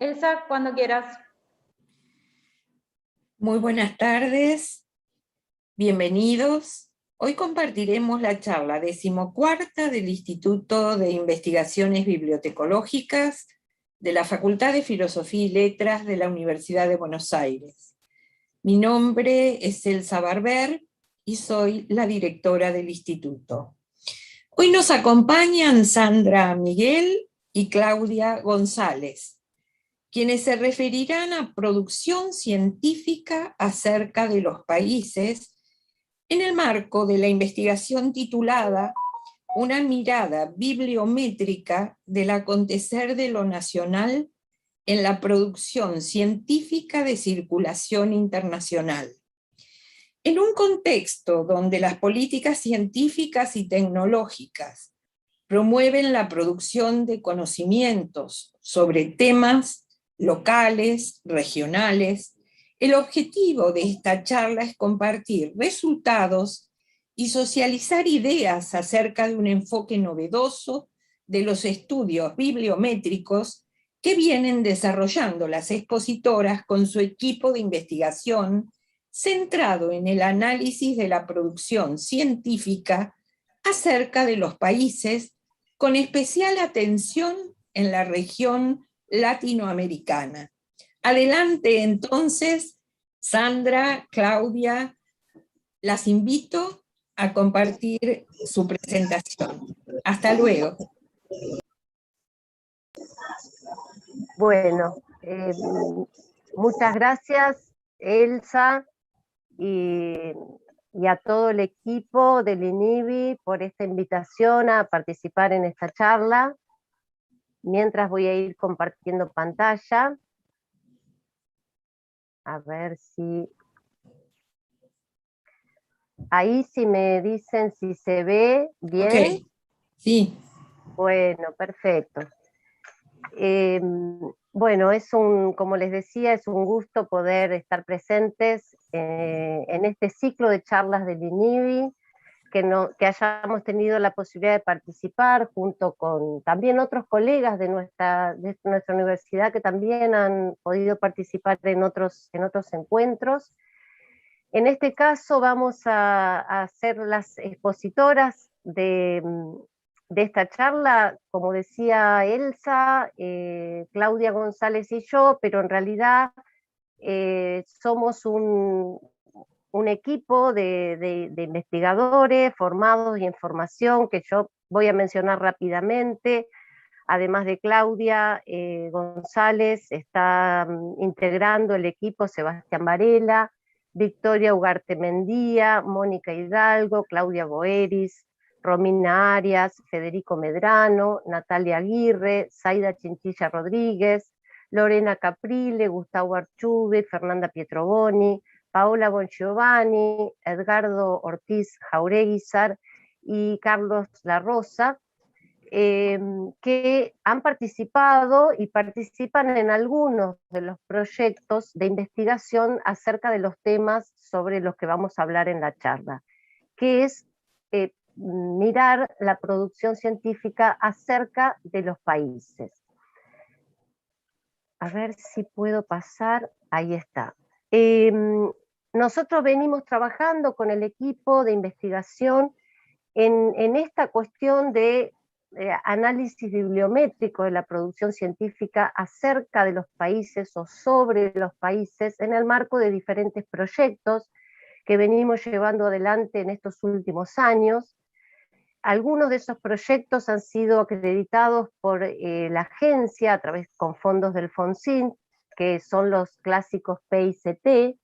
Elsa, cuando quieras. Muy buenas tardes, bienvenidos. Hoy compartiremos la charla 14ª del Instituto de Investigaciones Bibliotecológicas de la Facultad de Filosofía y Letras de la Universidad de Buenos Aires. Mi nombre es Elsa Barber y soy la directora del instituto. Hoy nos acompañan Sandra Miguel y Claudia González, quienes se referirán a producción científica acerca de los países en el marco de la investigación titulada Una mirada bibliométrica del acontecer de lo nacional en la producción científica de circulación internacional. En un contexto donde las políticas científicas y tecnológicas promueven la producción de conocimientos sobre temas locales, regionales, el objetivo de esta charla es compartir resultados y socializar ideas acerca de un enfoque novedoso de los estudios bibliométricos que vienen desarrollando las expositoras con su equipo de investigación centrado en el análisis de la producción científica acerca de los países, con especial atención en la región latinoamericana. Adelante entonces, Sandra, Claudia, las invito a compartir su presentación. Hasta luego. Bueno, muchas gracias, Elsa, y a todo el equipo del INIBI por esta invitación a participar en esta charla. Mientras voy a ir compartiendo pantalla. A ver si... Ahí si me dicen si se ve bien. Ok, sí. Bueno, perfecto. Bueno, como les decía, es un gusto poder estar presentes en este ciclo de charlas del INIBI, que hayamos tenido la posibilidad de participar junto con también otros colegas de nuestra universidad que también han podido participar en otros encuentros. En este caso vamos a ser las expositoras de esta charla, como decía Elsa, Claudia González y yo, pero en realidad somos un equipo de investigadores formados y en formación, que yo voy a mencionar rápidamente. Además de Claudia González, está integrando el equipo Sebastián Varela, Victoria Ugarte Mendía, Mónica Hidalgo, Claudia Boeris, Romina Arias, Federico Medrano, Natalia Aguirre, Zaida Chinchilla Rodríguez, Lorena Caprile, Gustavo Archubi, Fernanda Pietroboni, Paola Bongiovanni, Edgardo Ortiz Jaureguizar y Carlos La Rosa, que han participado y participan en algunos de los proyectos de investigación acerca de los temas sobre los que vamos a hablar en la charla, que es mirar la producción científica acerca de los países. A ver si puedo pasar, ahí está. Nosotros venimos trabajando con el equipo de investigación en esta cuestión de análisis bibliométrico de la producción científica acerca de los países o sobre los países en el marco de diferentes proyectos que venimos llevando adelante en estos últimos años. Algunos de esos proyectos han sido acreditados por la agencia a través con fondos del FONSIN, que son los clásicos PICT,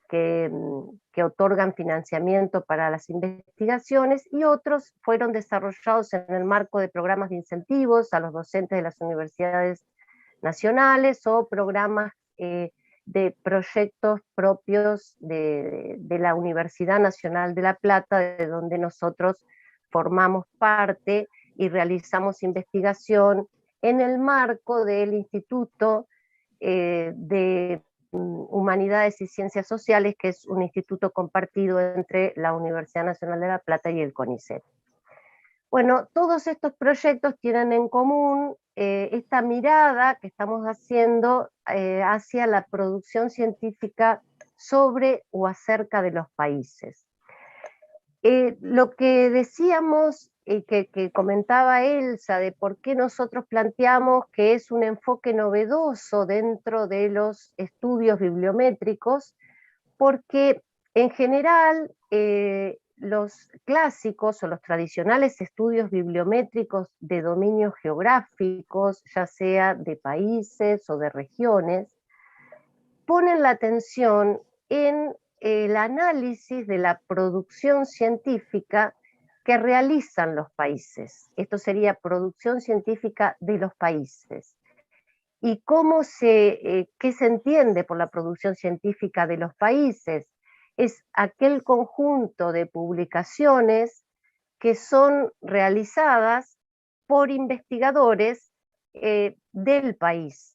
que otorgan financiamiento para las investigaciones, y otros fueron desarrollados en el marco de programas de incentivos a los docentes de las universidades nacionales o programas de proyectos propios de la Universidad Nacional de La Plata, de donde nosotros formamos parte y realizamos investigación en el marco del Instituto de Humanidades y Ciencias Sociales, que es un instituto compartido entre la Universidad Nacional de La Plata y el CONICET. Bueno, todos estos proyectos tienen en común esta mirada que estamos haciendo hacia la producción científica sobre o acerca de los países. Lo que decíamos y que comentaba Elsa de por qué nosotros planteamos que es un enfoque novedoso dentro de los estudios bibliométricos, porque en general los clásicos o los tradicionales estudios bibliométricos de dominios geográficos, ya sea de países o de regiones, ponen la atención en el análisis de la producción científica que realizan los países. Esto sería producción científica de los países. ¿Y qué se entiende por la producción científica de los países? Es aquel conjunto de publicaciones que son realizadas por investigadores del país,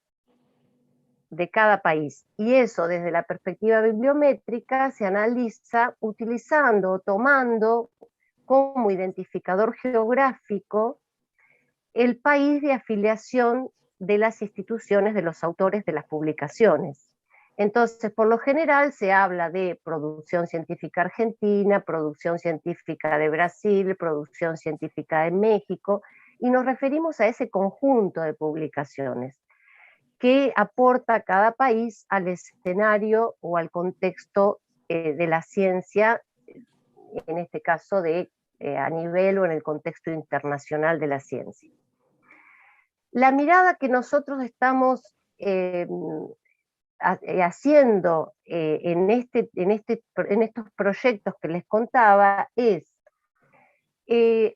de cada país. Y eso desde la perspectiva bibliométrica se analiza utilizando o tomando como identificador geográfico el país de afiliación de las instituciones de los autores de las publicaciones. Entonces, por lo general se habla de producción científica argentina, producción científica de Brasil, producción científica de México, y nos referimos a ese conjunto de publicaciones que aporta cada país al escenario o al contexto de la ciencia, en este caso a nivel o en el contexto internacional de la ciencia. La mirada que nosotros estamos haciendo en estos proyectos que les contaba es de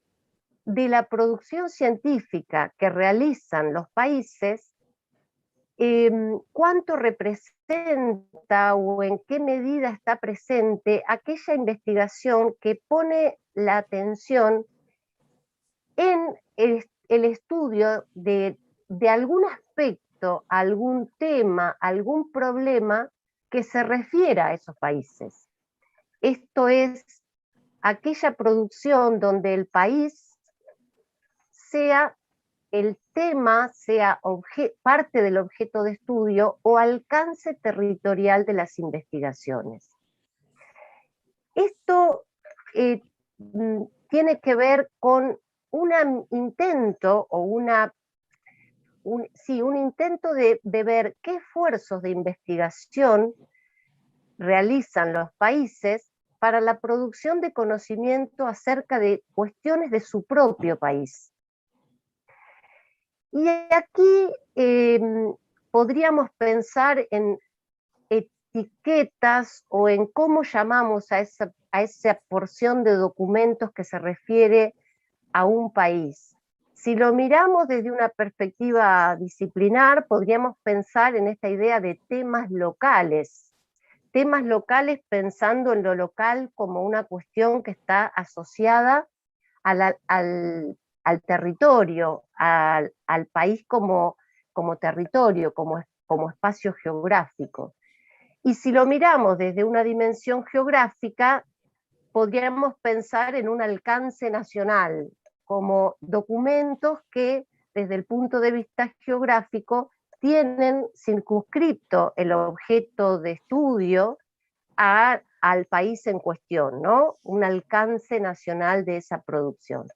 la producción científica que realizan los países, cuánto representa o en qué medida está presente aquella investigación que pone la atención en el estudio de algún aspecto, algún tema, algún problema que se refiera a esos países. Esto es aquella producción donde el país sea el tema, sea parte del objeto de estudio o alcance territorial de las investigaciones. Esto tiene que ver con un intento o un intento de ver qué esfuerzos de investigación realizan los países para la producción de conocimiento acerca de cuestiones de su propio país. Y aquí podríamos pensar en etiquetas o en cómo llamamos a esa porción de documentos que se refiere a un país. Si lo miramos desde una perspectiva disciplinar, podríamos pensar en esta idea de temas locales pensando en lo local como una cuestión que está asociada al territorio, al país como territorio, como espacio geográfico. Y si lo miramos desde una dimensión geográfica, podríamos pensar en un alcance nacional, como documentos que desde el punto de vista geográfico tienen circunscripto el objeto de estudio al país en cuestión, ¿no? Un alcance nacional de esa producción.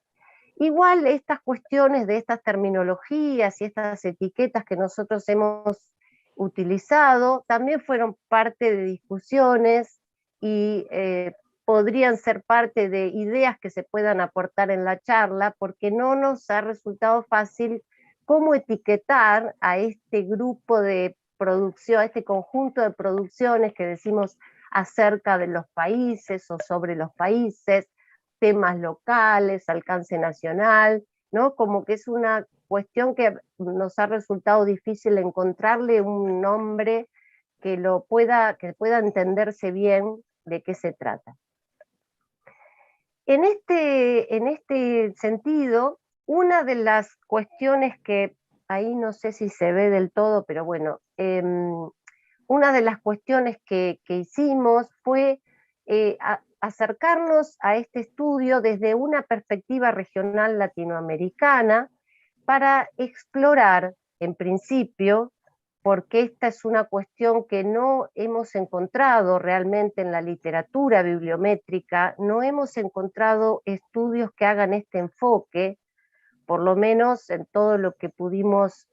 Igual estas cuestiones de estas terminologías y estas etiquetas que nosotros hemos utilizado también fueron parte de discusiones y podrían ser parte de ideas que se puedan aportar en la charla, porque no nos ha resultado fácil cómo etiquetar a este grupo de producción, a este conjunto de producciones que decimos acerca de los países o sobre los países, temas locales, alcance nacional, ¿no? Como que es una cuestión que nos ha resultado difícil encontrarle un nombre que pueda entenderse bien de qué se trata. En este sentido, una de las cuestiones que ahí no sé si se ve del todo, pero bueno, una de las cuestiones que hicimos fue acercarnos a este estudio desde una perspectiva regional latinoamericana para explorar, en principio, porque esta es una cuestión que no hemos encontrado realmente en la literatura bibliométrica, no hemos encontrado estudios que hagan este enfoque, por lo menos en todo lo que pudimos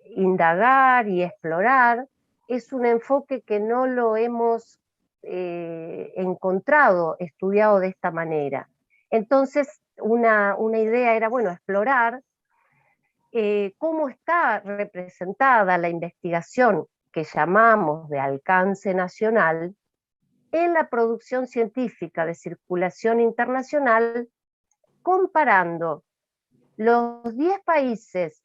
indagar y explorar, es un enfoque que no lo hemos encontrado, estudiado de esta manera. Entonces, una idea era, bueno, explorar cómo está representada la investigación que llamamos de alcance nacional en la producción científica de circulación internacional, comparando los 10 países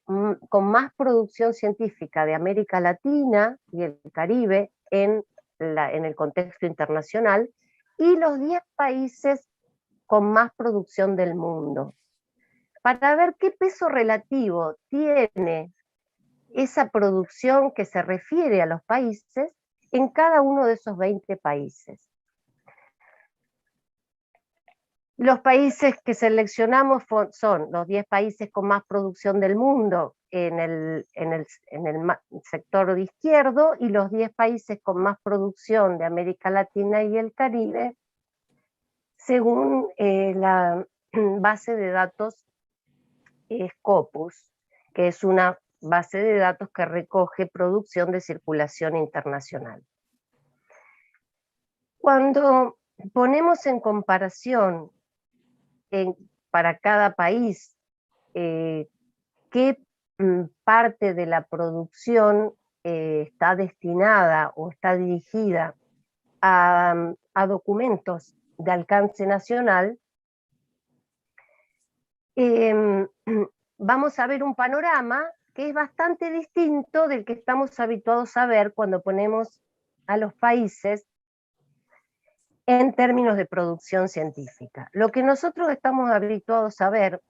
con más producción científica de América Latina y el Caribe en el contexto internacional, y los 10 países con más producción del mundo, para ver qué peso relativo tiene esa producción que se refiere a los países en cada uno de esos 20 países. Los países que seleccionamos son los 10 países con más producción del mundo en el sector de izquierdo, y los 10 países con más producción de América Latina y el Caribe, según la base de datos Scopus, que es una base de datos que recoge producción de circulación internacional. Cuando ponemos en comparación para cada país qué parte de la producción está destinada o está dirigida a documentos de alcance nacional, vamos a ver un panorama que es bastante distinto del que estamos habituados a ver cuando ponemos a los países en términos de producción científica. Lo que nosotros estamos habituados a ver,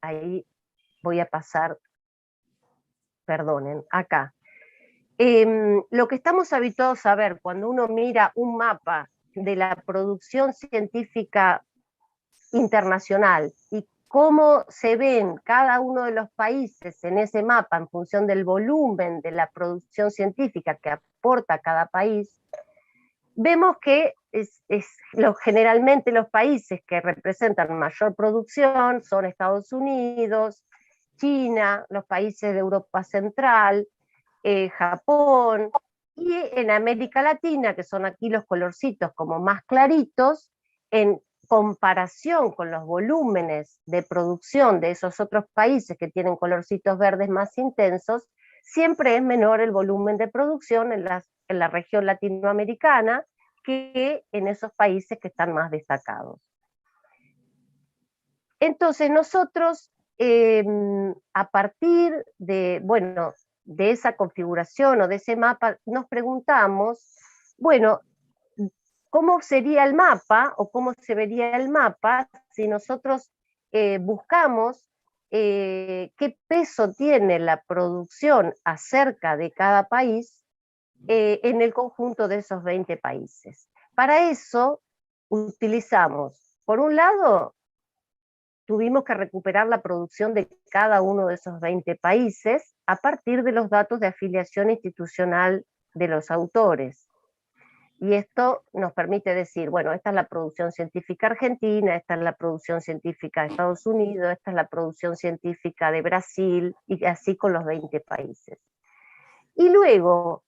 ahí voy a pasar, perdonen, acá. Lo que estamos habituados a ver cuando uno mira un mapa de la producción científica internacional y cómo se ven cada uno de los países en ese mapa en función del volumen de la producción científica que aporta cada país, vemos que generalmente los países que representan mayor producción son Estados Unidos, China, los países de Europa Central, Japón, y en América Latina, que son aquí los colorcitos como más claritos, en comparación con los volúmenes de producción de esos otros países que tienen colorcitos verdes más intensos, siempre es menor el volumen de producción en la región latinoamericana que en esos países que están más destacados. Entonces nosotros, a partir de, bueno, de esa configuración o de ese mapa, nos preguntamos, bueno, ¿cómo sería el mapa o cómo se vería el mapa si nosotros buscamos qué peso tiene la producción acerca de cada país en el conjunto de esos 20 países? Para eso utilizamos, por un lado, tuvimos que recuperar la producción de cada uno de esos 20 países a partir de los datos de afiliación institucional de los autores. Y esto nos permite decir, bueno, esta es la producción científica argentina, esta es la producción científica de Estados Unidos, esta es la producción científica de Brasil, y así con los 20 países. Y luego,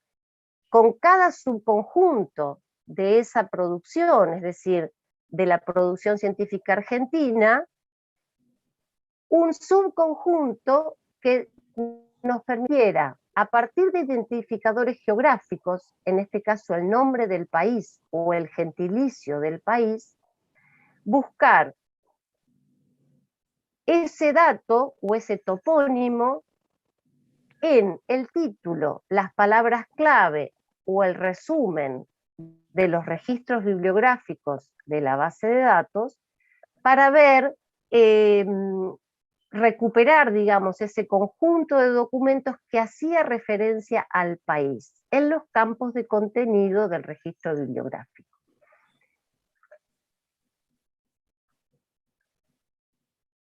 con cada subconjunto de esa producción, es decir, de la producción científica argentina, un subconjunto que nos permitiera, a partir de identificadores geográficos, en este caso el nombre del país o el gentilicio del país, buscar ese dato o ese topónimo en el título, las palabras clave o el resumen de los registros bibliográficos de la base de datos para ver recuperar, digamos, ese conjunto de documentos que hacía referencia al país en los campos de contenido del registro bibliográfico.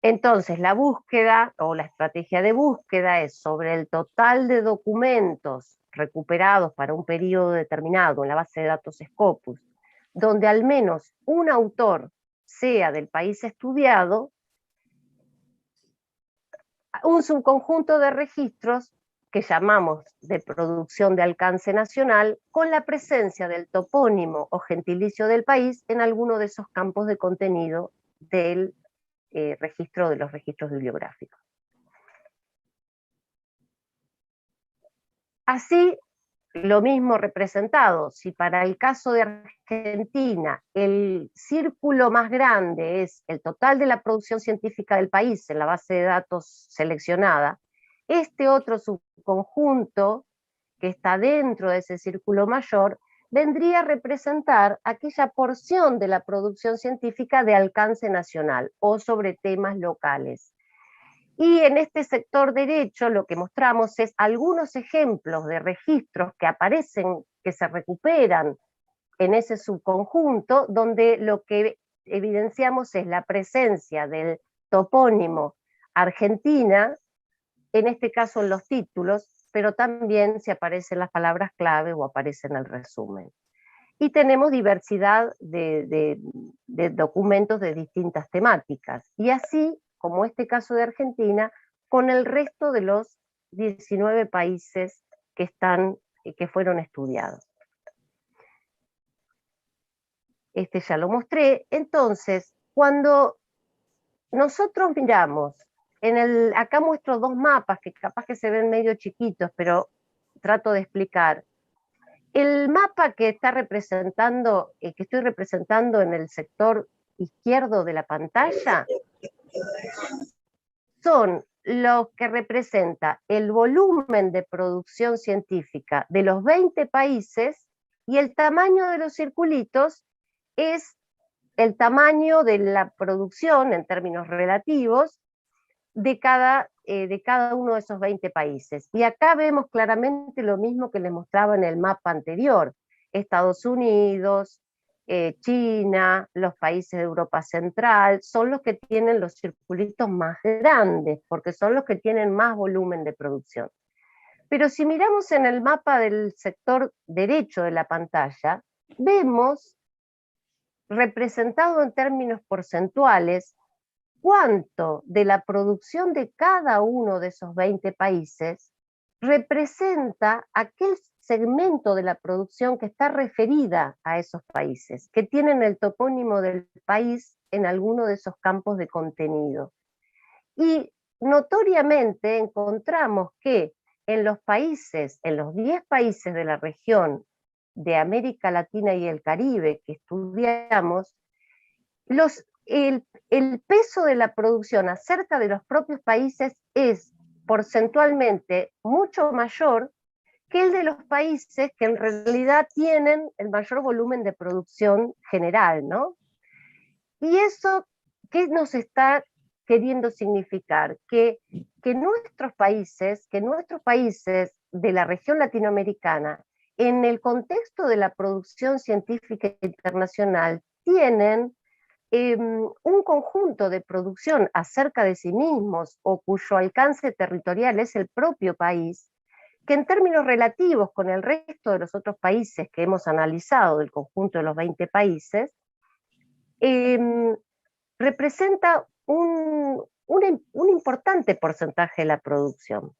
Entonces, la búsqueda o la estrategia de búsqueda es sobre el total de documentos recuperados para un periodo determinado en la base de datos Scopus, donde al menos un autor sea del país estudiado, un subconjunto de registros que llamamos de producción de alcance nacional, con la presencia del topónimo o gentilicio del país en alguno de esos campos de contenido del registro de los registros bibliográficos. Así, lo mismo representado, si para el caso de Argentina el círculo más grande es el total de la producción científica del país en la base de datos seleccionada, este otro subconjunto que está dentro de ese círculo mayor vendría a representar aquella porción de la producción científica de alcance nacional o sobre temas locales. Y en este sector derecho lo que mostramos es algunos ejemplos de registros que aparecen, que se recuperan en ese subconjunto, donde lo que evidenciamos es la presencia del topónimo Argentina, en este caso en los títulos, pero también se aparecen las palabras clave o aparecen el resumen. Y tenemos diversidad de documentos de distintas temáticas. Y así, como este caso de Argentina, con el resto de los 19 países que fueron estudiados. Este ya lo mostré. Entonces, cuando nosotros miramos, acá muestro dos mapas que capaz que se ven medio chiquitos, pero trato de explicar. El mapa que está representando, que estoy representando en el sector izquierdo de la pantalla, son los que representa el volumen de producción científica de los 20 países, y el tamaño de los circulitos es el tamaño de la producción en términos relativos de cada uno de esos 20 países. Y acá vemos claramente lo mismo que les mostraba en el mapa anterior. Estados Unidos, China, los países de Europa Central, son los que tienen los circulitos más grandes, porque son los que tienen más volumen de producción. Pero si miramos en el mapa del sector derecho de la pantalla, vemos representado en términos porcentuales cuánto de la producción de cada uno de esos 20 países representa aquel segmento de la producción que está referida a esos países, que tienen el topónimo del país en alguno de esos campos de contenido. Y notoriamente encontramos que en los 10 países de la región de América Latina y el Caribe que estudiamos, los el peso de la producción acerca de los propios países es porcentualmente mucho mayor que el de los países que en realidad tienen el mayor volumen de producción general, ¿no? Y eso, ¿qué nos está queriendo significar? Que nuestros países de la región latinoamericana, en el contexto de la producción científica internacional, tienen un conjunto de producción acerca de sí mismos o cuyo alcance territorial es el propio país, que en términos relativos con el resto de los otros países que hemos analizado, del conjunto de los 20 países, representa un importante porcentaje de la producción.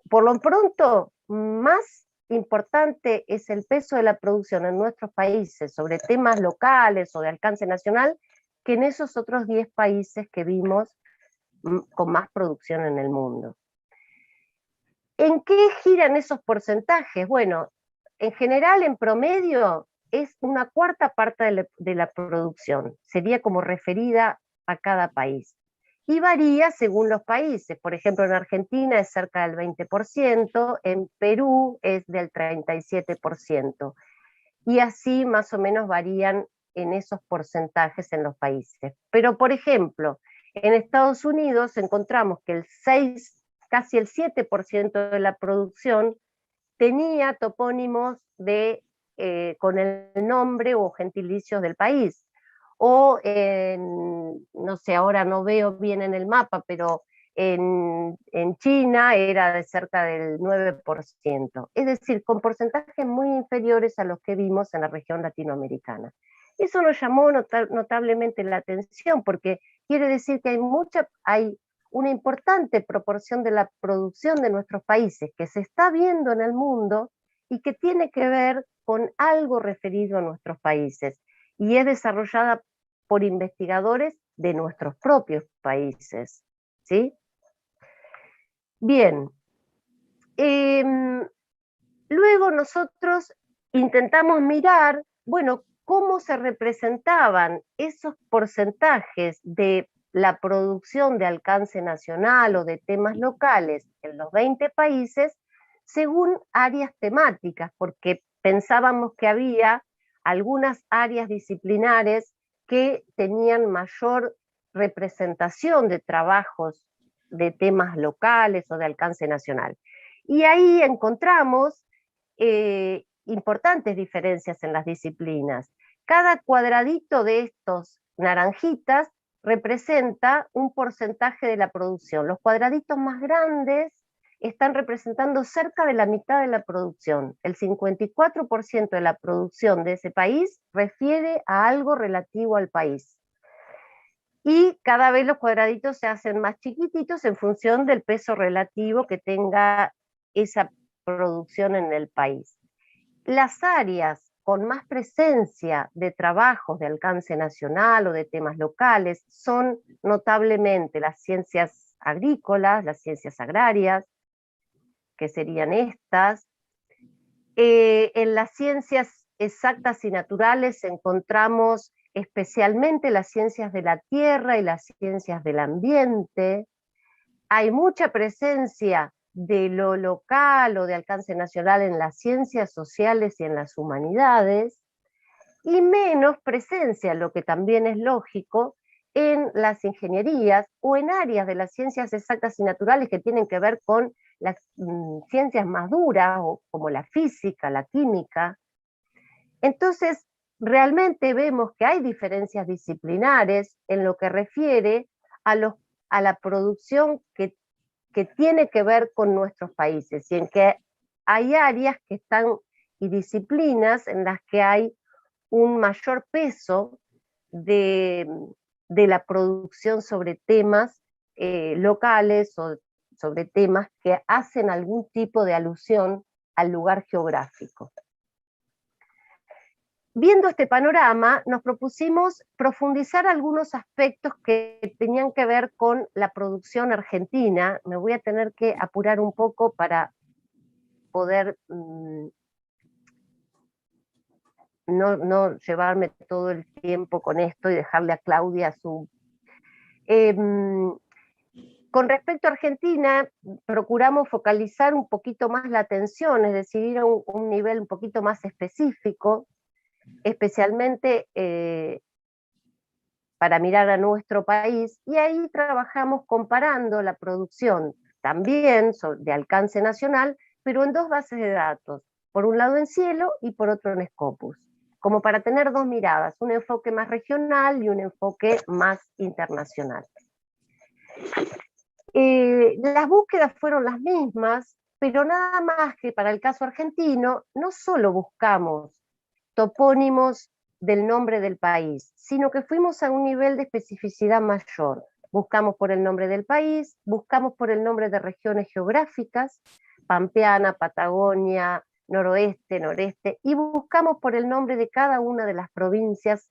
Por lo pronto, más importante es el peso de la producción en nuestros países sobre temas locales o de alcance nacional que en esos otros 10 países que vimos con más producción en el mundo. ¿En qué giran esos porcentajes? Bueno, en general, en promedio, es una cuarta parte de la producción, sería como referida a cada país. Y varía según los países. Por ejemplo, en Argentina es cerca del 20%, en Perú es del 37%. Y así más o menos varían en esos porcentajes en los países. Pero, por ejemplo, en Estados Unidos encontramos que casi el 7% de la producción tenía topónimos con el nombre o gentilicios del país. O, no sé, ahora no veo bien en el mapa, pero en China era de cerca del 9%. Es decir, con porcentajes muy inferiores a los que vimos en la región latinoamericana. Eso nos llamó notablemente la atención, porque quiere decir que hay una importante proporción de la producción de nuestros países que se está viendo en el mundo y que tiene que ver con algo referido a nuestros países, y es desarrollada por investigadores de nuestros propios países, ¿sí? Bien, luego nosotros intentamos mirar, bueno, cómo se representaban esos porcentajes de la producción de alcance nacional o de temas locales en los 20 países según áreas temáticas, porque pensábamos que había algunas áreas disciplinares que tenían mayor representación de trabajos de temas locales o de alcance nacional. Y ahí encontramos importantes diferencias en las disciplinas. Cada cuadradito de estos naranjitas representa un porcentaje de la producción. Los cuadraditos más grandes están representando cerca de la mitad de la producción. El 54% de la producción de ese país refiere a algo relativo al país. Y cada vez los cuadraditos se hacen más chiquititos en función del peso relativo que tenga esa producción en el país. Las áreas con más presencia de trabajos de alcance nacional o de temas locales son notablemente las ciencias agrícolas, las ciencias agrarias, que serían estas. En las ciencias exactas y naturales encontramos especialmente las ciencias de la tierra y las ciencias del ambiente. Hay mucha presencia de lo local o de alcance nacional en las ciencias sociales y en las humanidades, y menos presencia, lo que también es lógico, en las ingenierías o en áreas de las ciencias exactas y naturales que tienen que ver con las ciencias más duras, como la física, la química. Entonces, realmente vemos que hay diferencias disciplinares en lo que refiere a la producción que tiene que ver con nuestros países, y en que hay áreas que están, y disciplinas en las que hay un mayor peso de la producción sobre temas locales o sobre temas que hacen algún tipo de alusión al lugar geográfico. Viendo este panorama, nos propusimos profundizar algunos aspectos que tenían que ver con la producción argentina. Me voy a tener que apurar un poco para poder no llevarme todo el tiempo con esto y dejarle a Claudia su... Con respecto a Argentina, procuramos focalizar un poquito más la atención, es decir, ir a un nivel un poquito más específico, especialmente para mirar a nuestro país, y ahí trabajamos comparando la producción también de alcance nacional, pero en dos bases de datos, por un lado en Cielo y por otro en Scopus, como para tener dos miradas, un enfoque más regional y un enfoque más internacional. Las búsquedas fueron las mismas, pero nada más que para el caso argentino, no solo buscamos topónimos del nombre del país, sino que fuimos a un nivel de especificidad mayor. Buscamos por el nombre del país, buscamos por el nombre de regiones geográficas, Pampeana, Patagonia, noroeste, noreste, y buscamos por el nombre de cada una de las provincias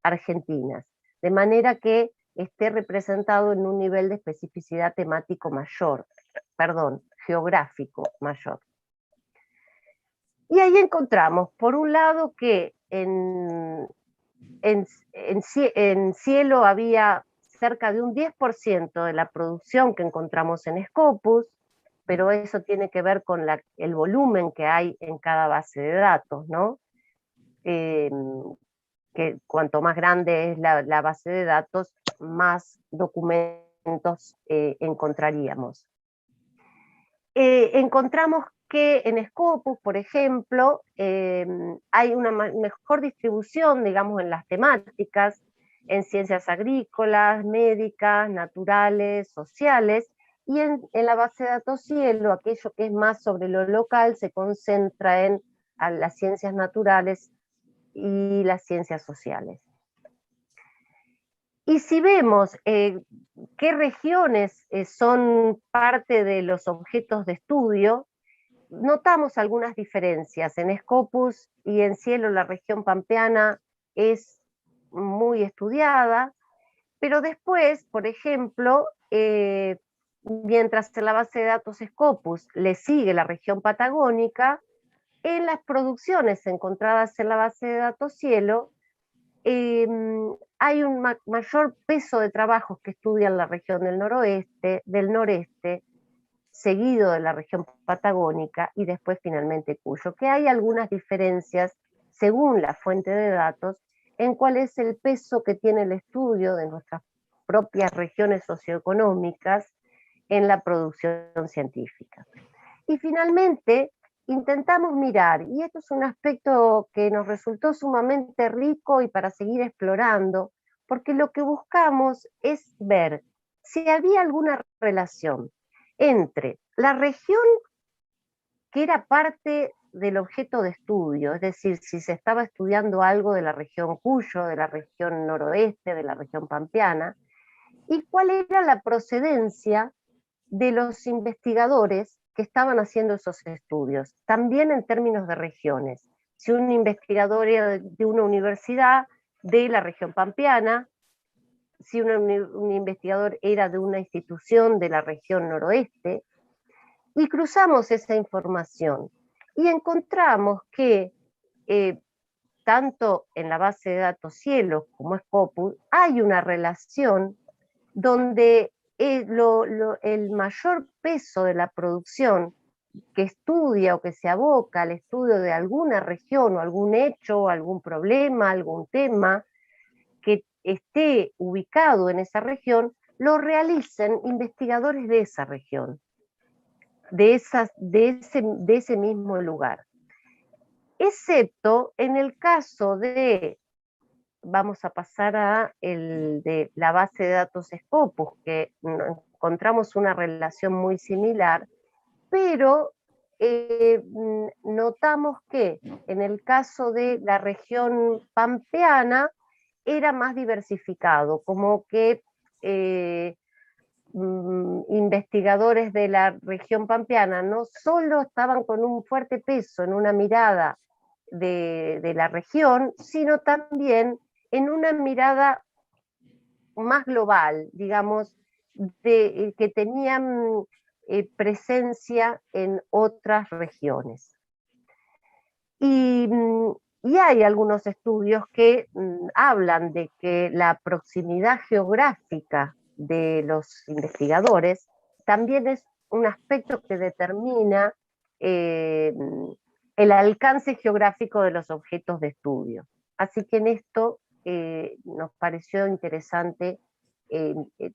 argentinas, de manera que esté representado en un nivel de especificidad temático mayor, geográfico mayor. Y ahí encontramos, por un lado, que en Cielo había cerca de un 10% de la producción que encontramos en Scopus, pero eso tiene que ver con el volumen que hay en cada base de datos, ¿no? Que cuanto más grande es la base de datos, más documentos encontraríamos. Encontramos que en Scopus, por ejemplo, hay una mejor distribución, digamos, en las temáticas, en ciencias agrícolas, médicas, naturales, sociales, y en la base de datos Cielo, aquello que es más sobre lo local, se concentra en las ciencias naturales y las ciencias sociales. Y si vemos qué regiones son parte de los objetos de estudio, notamos algunas diferencias. En Scopus y en Cielo la región pampeana es muy estudiada, pero después, por ejemplo, mientras en la base de datos Scopus le sigue la región patagónica, en las producciones encontradas en la base de datos Cielo, hay un mayor peso de trabajos que estudian la región del noroeste, del noreste, seguido de la región patagónica y después finalmente Cuyo, que hay algunas diferencias según la fuente de datos en cuál es el peso que tiene el estudio de nuestras propias regiones socioeconómicas en la producción científica. Y finalmente intentamos mirar, y esto es un aspecto que nos resultó sumamente rico y para seguir explorando, porque lo que buscamos es ver si había alguna relación entre la región que era parte del objeto de estudio, es decir, si se estaba estudiando algo de la región Cuyo, de la región noroeste, de la región pampeana, y cuál era la procedencia de los investigadores que estaban haciendo esos estudios, también en términos de regiones. Si un investigador era de una universidad de la región pampeana, si un investigador era de una institución de la región noroeste, y cruzamos esa información y encontramos que tanto en la base de datos Cielo como Scopus hay una relación donde el mayor peso de la producción que estudia o que se aboca al estudio de alguna región o algún hecho, o algún problema, algún tema que esté ubicado en esa región, lo realicen investigadores de esa región, de ese mismo lugar. Excepto en el caso de, vamos a pasar a de la base de datos Scopus, que encontramos una relación muy similar, pero notamos que en el caso de la región pampeana era más diversificado, como que investigadores de la región pampeana no solo estaban con un fuerte peso en una mirada de la región, sino también en una mirada más global, digamos, que tenían presencia en otras regiones. Y Y hay algunos estudios que hablan de que la proximidad geográfica de los investigadores también es un aspecto que determina el alcance geográfico de los objetos de estudio. Así que en esto nos pareció interesante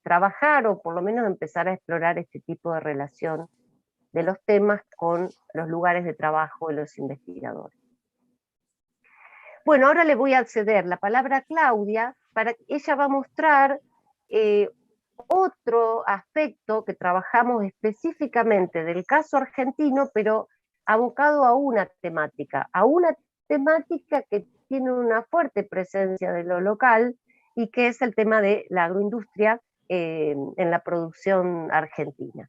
trabajar, o por lo menos empezar a explorar este tipo de relación de los temas con los lugares de trabajo de los investigadores. Bueno, ahora le voy a ceder la palabra a Claudia, para que ella va a mostrar otro aspecto que trabajamos específicamente del caso argentino, pero abocado a una temática que tiene una fuerte presencia de lo local, y que es el tema de la agroindustria en la producción argentina.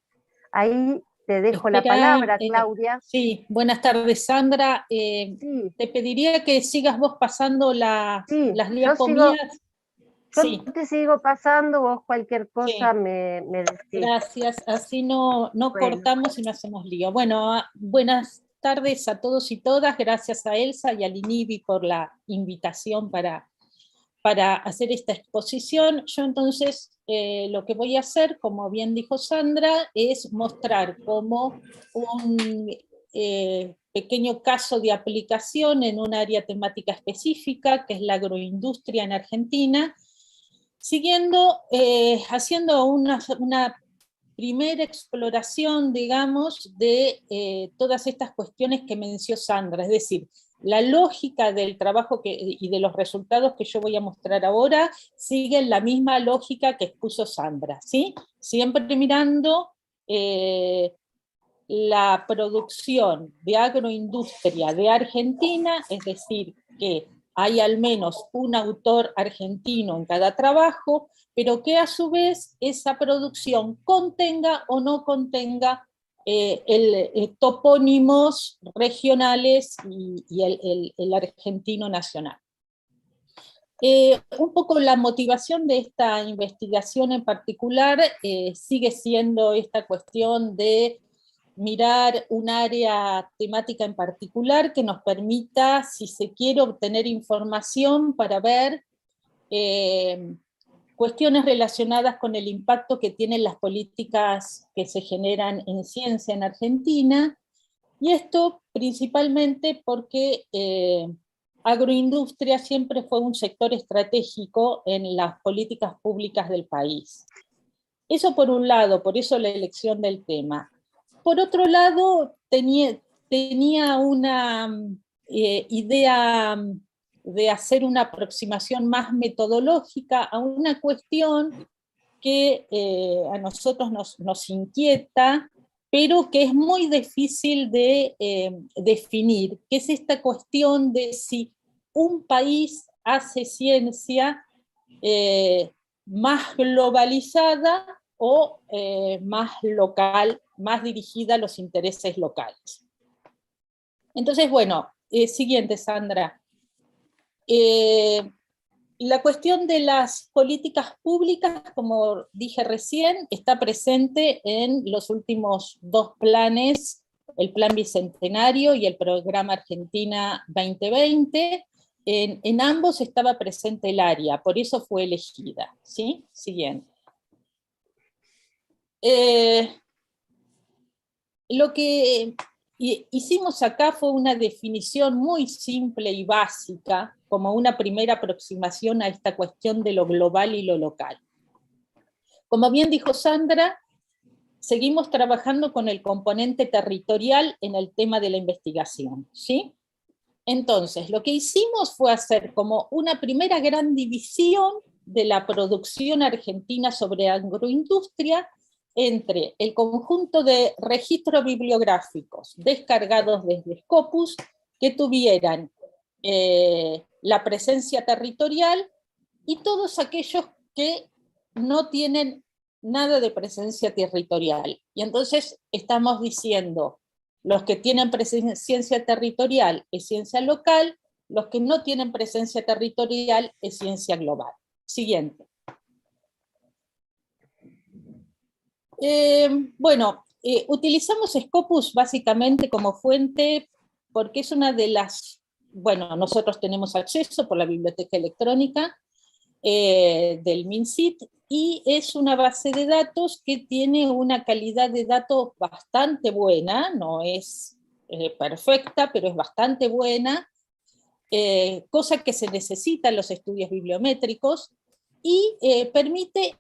Ahí te dejo la palabra, Claudia. Sí, buenas tardes, Sandra. Sí. Te pediría que sigas vos pasando las diapositivas. Yo te sigo pasando, vos cualquier cosa me decís. Gracias, así no cortamos y no hacemos lío. Bueno, buenas tardes a todos y todas, gracias a Elsa y al INIVI por la invitación para hacer esta exposición. Yo entonces lo que voy a hacer, como bien dijo Sandra, es mostrar como un pequeño caso de aplicación en un área temática específica, que es la agroindustria en Argentina, haciendo una primera exploración, digamos, de todas estas cuestiones que mencionó Sandra, es decir, la lógica del trabajo y de los resultados que yo voy a mostrar ahora siguen la misma lógica que expuso Sandra, ¿sí? Siempre mirando la producción de agroindustria de Argentina, es decir, que hay al menos un autor argentino en cada trabajo, pero que a su vez esa producción contenga o no contenga topónimos regionales y el argentino nacional. Un poco la motivación de esta investigación en particular sigue siendo esta cuestión de mirar un área temática en particular que nos permita, si se quiere, obtener información para ver cuestiones relacionadas con el impacto que tienen las políticas que se generan en ciencia en Argentina, y esto principalmente porque agroindustria siempre fue un sector estratégico en las políticas públicas del país. Eso por un lado, por eso la elección del tema. Por otro lado, tenía una idea de hacer una aproximación más metodológica a una cuestión que a nosotros nos inquieta, pero que es muy difícil de definir, que es esta cuestión de si un país hace ciencia más globalizada o más local, más dirigida a los intereses locales. Entonces, bueno, siguiente, Sandra. La cuestión de las políticas públicas, como dije recién, está presente en los últimos dos planes, el Plan Bicentenario y el Programa Argentina 2020. En ambos estaba presente el área, por eso fue elegida, ¿sí? Siguiente. Lo que hicimos acá fue una definición muy simple y básica, como una primera aproximación a esta cuestión de lo global y lo local. Como bien dijo Sandra, seguimos trabajando con el componente territorial en el tema de la investigación, ¿sí? Entonces, lo que hicimos fue hacer como una primera gran división de la producción argentina sobre agroindustria entre el conjunto de registros bibliográficos descargados desde Scopus que tuvieran la presencia territorial y todos aquellos que no tienen nada de presencia territorial. Y entonces estamos diciendo, los que tienen presencia territorial es ciencia local, los que no tienen presencia territorial es ciencia global. Siguiente. Utilizamos Scopus básicamente como fuente porque es una de las bueno, nosotros tenemos acceso por la biblioteca electrónica del MinSit, y es una base de datos que tiene una calidad de datos bastante buena, no es perfecta, pero es bastante buena, cosa que se necesita en los estudios bibliométricos, y permite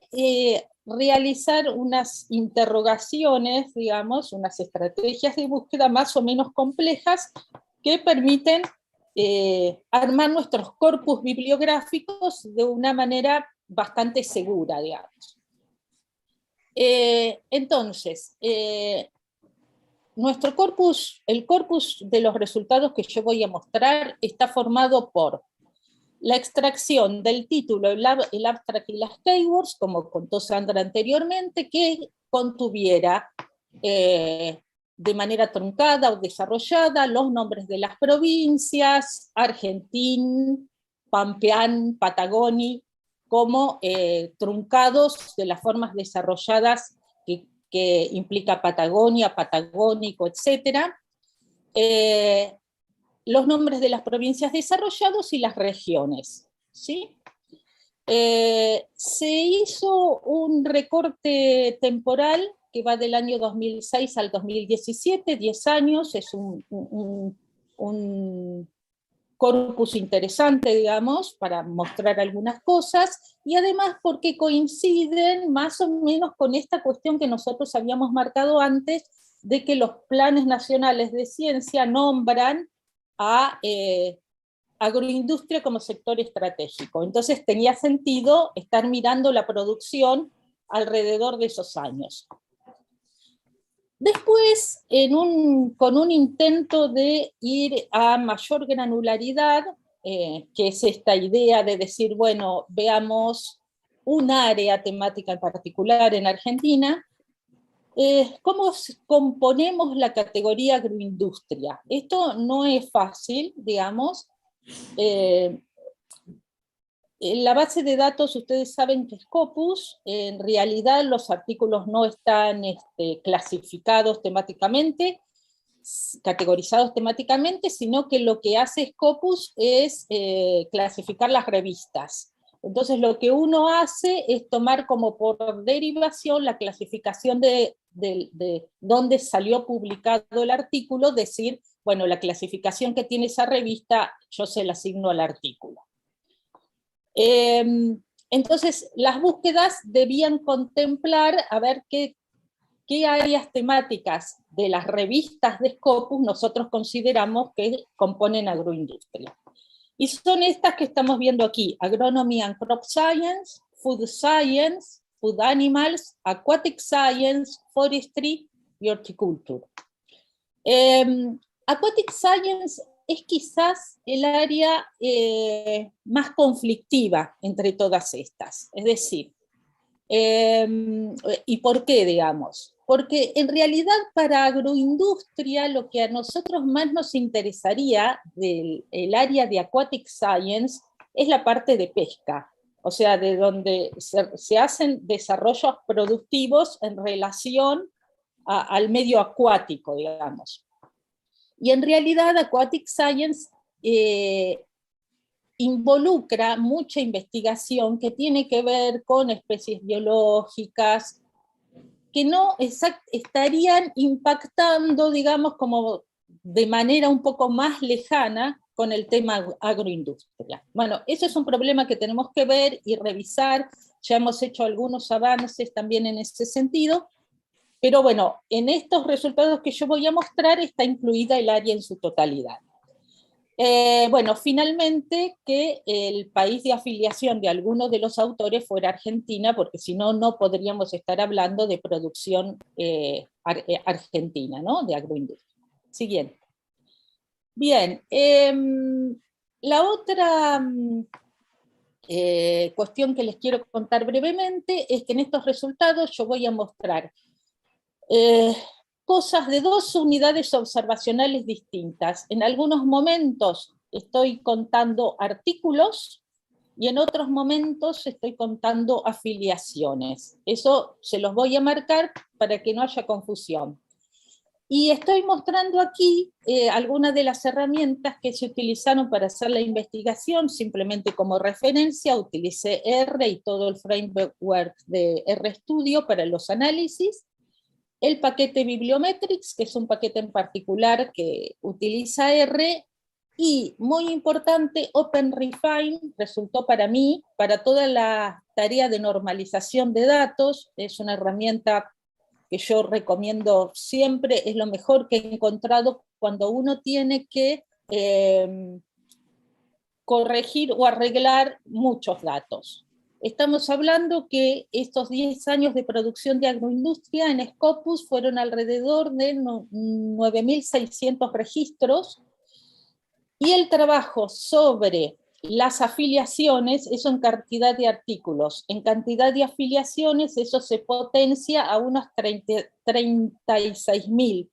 realizar unas interrogaciones, digamos, unas estrategias de búsqueda más o menos complejas que permiten armar nuestros corpus bibliográficos de una manera bastante segura, digamos. Entonces, nuestro corpus, el corpus de los resultados que yo voy a mostrar, está formado por la extracción del título, el abstract y las keywords, como contó Sandra anteriormente, que contuviera de manera truncada o desarrollada los nombres de las provincias, Argentín, Pampeán, Patagoni, como truncados de las formas desarrolladas que implica Patagonia, Patagónico, etc. Los nombres de las provincias desarrollados y las regiones, ¿sí? Se hizo un recorte temporal que va del año 2006 al 2017, 10 años, es un corpus interesante, digamos, para mostrar algunas cosas, y además porque coinciden más o menos con esta cuestión que nosotros habíamos marcado antes, de que los planes nacionales de ciencia nombran a agroindustria como sector estratégico. Entonces tenía sentido estar mirando la producción alrededor de esos años. Después, con un intento de ir a mayor granularidad, que es esta idea de decir, bueno, veamos un área temática en particular en Argentina, ¿cómo componemos la categoría agroindustria? Esto no es fácil, digamos. En la base de datos ustedes saben que es Scopus, en realidad los artículos no están clasificados temáticamente, categorizados temáticamente, sino que lo que hace Scopus es clasificar las revistas. Entonces lo que uno hace es tomar como por derivación la clasificación de dónde salió publicado el artículo, decir, bueno, la clasificación que tiene esa revista yo se la asigno al artículo. Entonces, las búsquedas debían contemplar a ver qué áreas temáticas de las revistas de Scopus nosotros consideramos que componen agroindustria. Y son estas que estamos viendo aquí: Agronomy and Crop Science, Food Animals, Aquatic Science, Forestry y Horticulture. Aquatic Science es quizás el área más conflictiva entre todas estas. Es decir, ¿y por qué, digamos? Porque en realidad para agroindustria lo que a nosotros más nos interesaría del área de Aquatic Science es la parte de pesca, o sea, de donde se hacen desarrollos productivos en relación al medio acuático, digamos. Y en realidad Aquatic Science involucra mucha investigación que tiene que ver con especies biológicas que no estarían impactando, digamos, como de manera un poco más lejana con el tema agroindustria. Bueno, eso es un problema que tenemos que ver y revisar. Ya hemos hecho algunos avances también en ese sentido, pero bueno, en estos resultados que yo voy a mostrar está incluida el área en su totalidad. Bueno, finalmente que el país de afiliación de algunos de los autores fuera Argentina, porque si no, no podríamos estar hablando de producción argentina, ¿no? De agroindustria. Siguiente. Bien, la otra cuestión que les quiero contar brevemente es que en estos resultados yo voy a mostrar cosas de dos unidades observacionales distintas. En algunos momentos estoy contando artículos y en otros momentos estoy contando afiliaciones. Eso se los voy a marcar para que no haya confusión. Y estoy mostrando aquí algunas de las herramientas que se utilizaron para hacer la investigación. Simplemente como referencia utilicé R y todo el framework de RStudio para los análisis. El paquete Bibliometrics, que es un paquete en particular que utiliza R, y muy importante, OpenRefine resultó para mí, para toda la tarea de normalización de datos. Es una herramienta que yo recomiendo siempre, es lo mejor que he encontrado cuando uno tiene que corregir o arreglar muchos datos. Estamos hablando que estos 10 años de producción de agroindustria en Scopus fueron alrededor de 9.600 registros, y el trabajo sobre las afiliaciones, eso en cantidad de artículos, en cantidad de afiliaciones, eso se potencia a unos 36.000.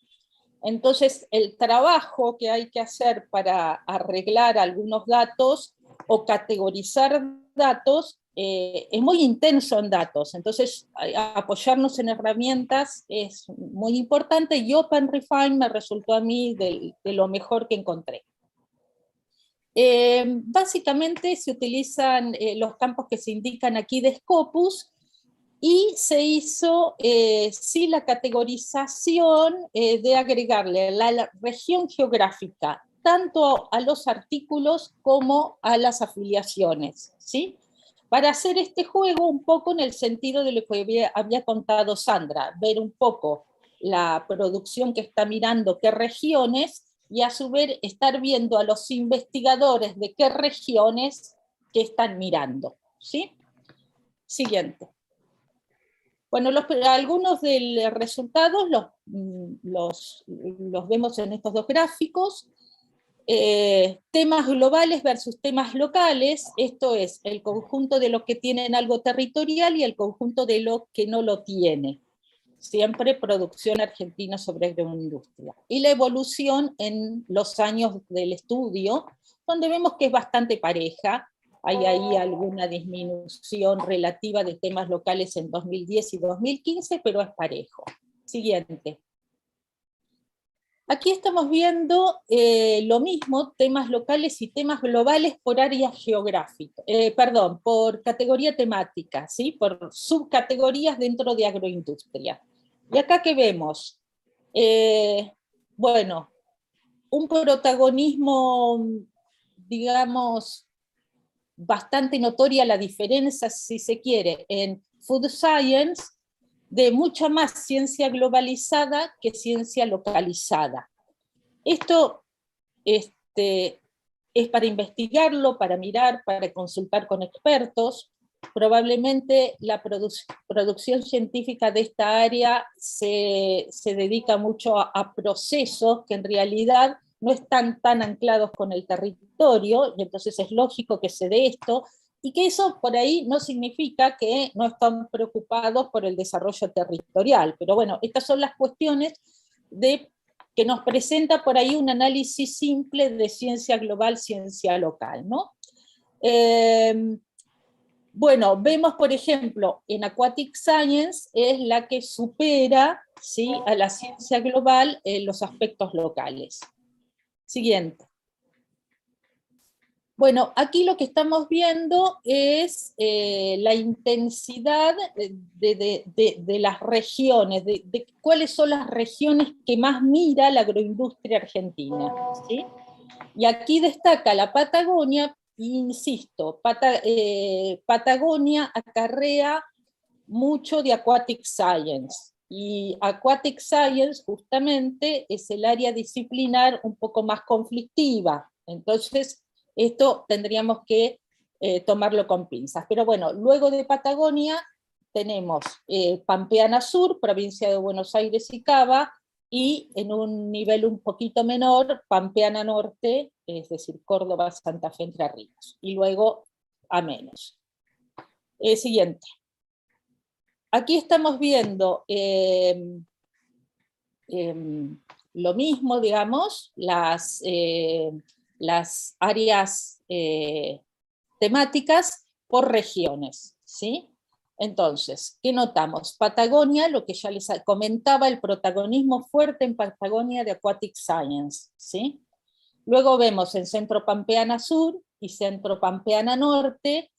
Entonces, el trabajo que hay que hacer para arreglar algunos datos o categorizar datos es muy intenso en datos. Entonces, apoyarnos en herramientas es muy importante, y OpenRefine me resultó a mí de lo mejor que encontré. Básicamente se utilizan los campos que se indican aquí de Scopus, y se hizo sí la categorización de agregarle la región geográfica tanto a los artículos como a las afiliaciones, ¿sí? Para hacer este juego un poco en el sentido de lo que había contado Sandra, ver un poco la producción que está mirando qué regiones, y a su vez estar viendo a los investigadores de qué regiones que están mirando, ¿sí? Siguiente. Bueno, algunos de los resultados los vemos en estos dos gráficos. Temas globales versus temas locales, esto es el conjunto de los que tienen algo territorial y el conjunto de los que no lo tiene. Siempre producción argentina sobre agroindustria. Y la evolución en los años del estudio, donde vemos que es bastante pareja. Hay ahí alguna disminución relativa de temas locales en 2010 y 2015, pero es parejo. Siguiente. Aquí estamos viendo lo mismo, temas locales y temas globales por área geográfica, por categoría temática, ¿sí? Por subcategorías dentro de agroindustria. Y acá que vemos, bueno, un protagonismo, digamos, bastante notoria la diferencia, si se quiere, en Food Science, de mucha más ciencia globalizada que ciencia localizada. Esto es para investigarlo, para mirar, para consultar con expertos. Probablemente la producción científica de esta área se dedica mucho a procesos que en realidad no están tan anclados con el territorio, y entonces es lógico que se dé esto, y que eso por ahí no significa que no están preocupados por el desarrollo territorial. Pero bueno, estas son las cuestiones que nos presenta por ahí un análisis simple de ciencia global, ciencia local, ¿no? Bueno, vemos, por ejemplo, en Aquatic Science es la que supera, ¿sí?, a la ciencia global en los aspectos locales. Siguiente. Bueno, aquí lo que estamos viendo es la intensidad de las regiones, de cuáles son las regiones que más mira la agroindustria argentina, ¿sí? Y aquí destaca la Patagonia, insisto, Patagonia acarrea mucho de Aquatic Science, y Aquatic Science justamente es el área disciplinar un poco más conflictiva, entonces esto tendríamos que tomarlo con pinzas. Pero bueno, luego de Patagonia tenemos Pampeana Sur, provincia de Buenos Aires y Cava, y en un nivel un poquito menor, Pampeana Norte, es decir, Córdoba, Santa Fe, Entre Ríos, y luego a menos. Siguiente. Aquí estamos viendo lo mismo, digamos, las áreas temáticas por regiones, ¿sí? Entonces, ¿qué notamos? Patagonia, lo que ya les comentaba, el protagonismo fuerte en Patagonia de Aquatic Science, ¿sí? Luego vemos en Centro Pampeana Sur y Centro Pampeana Norte,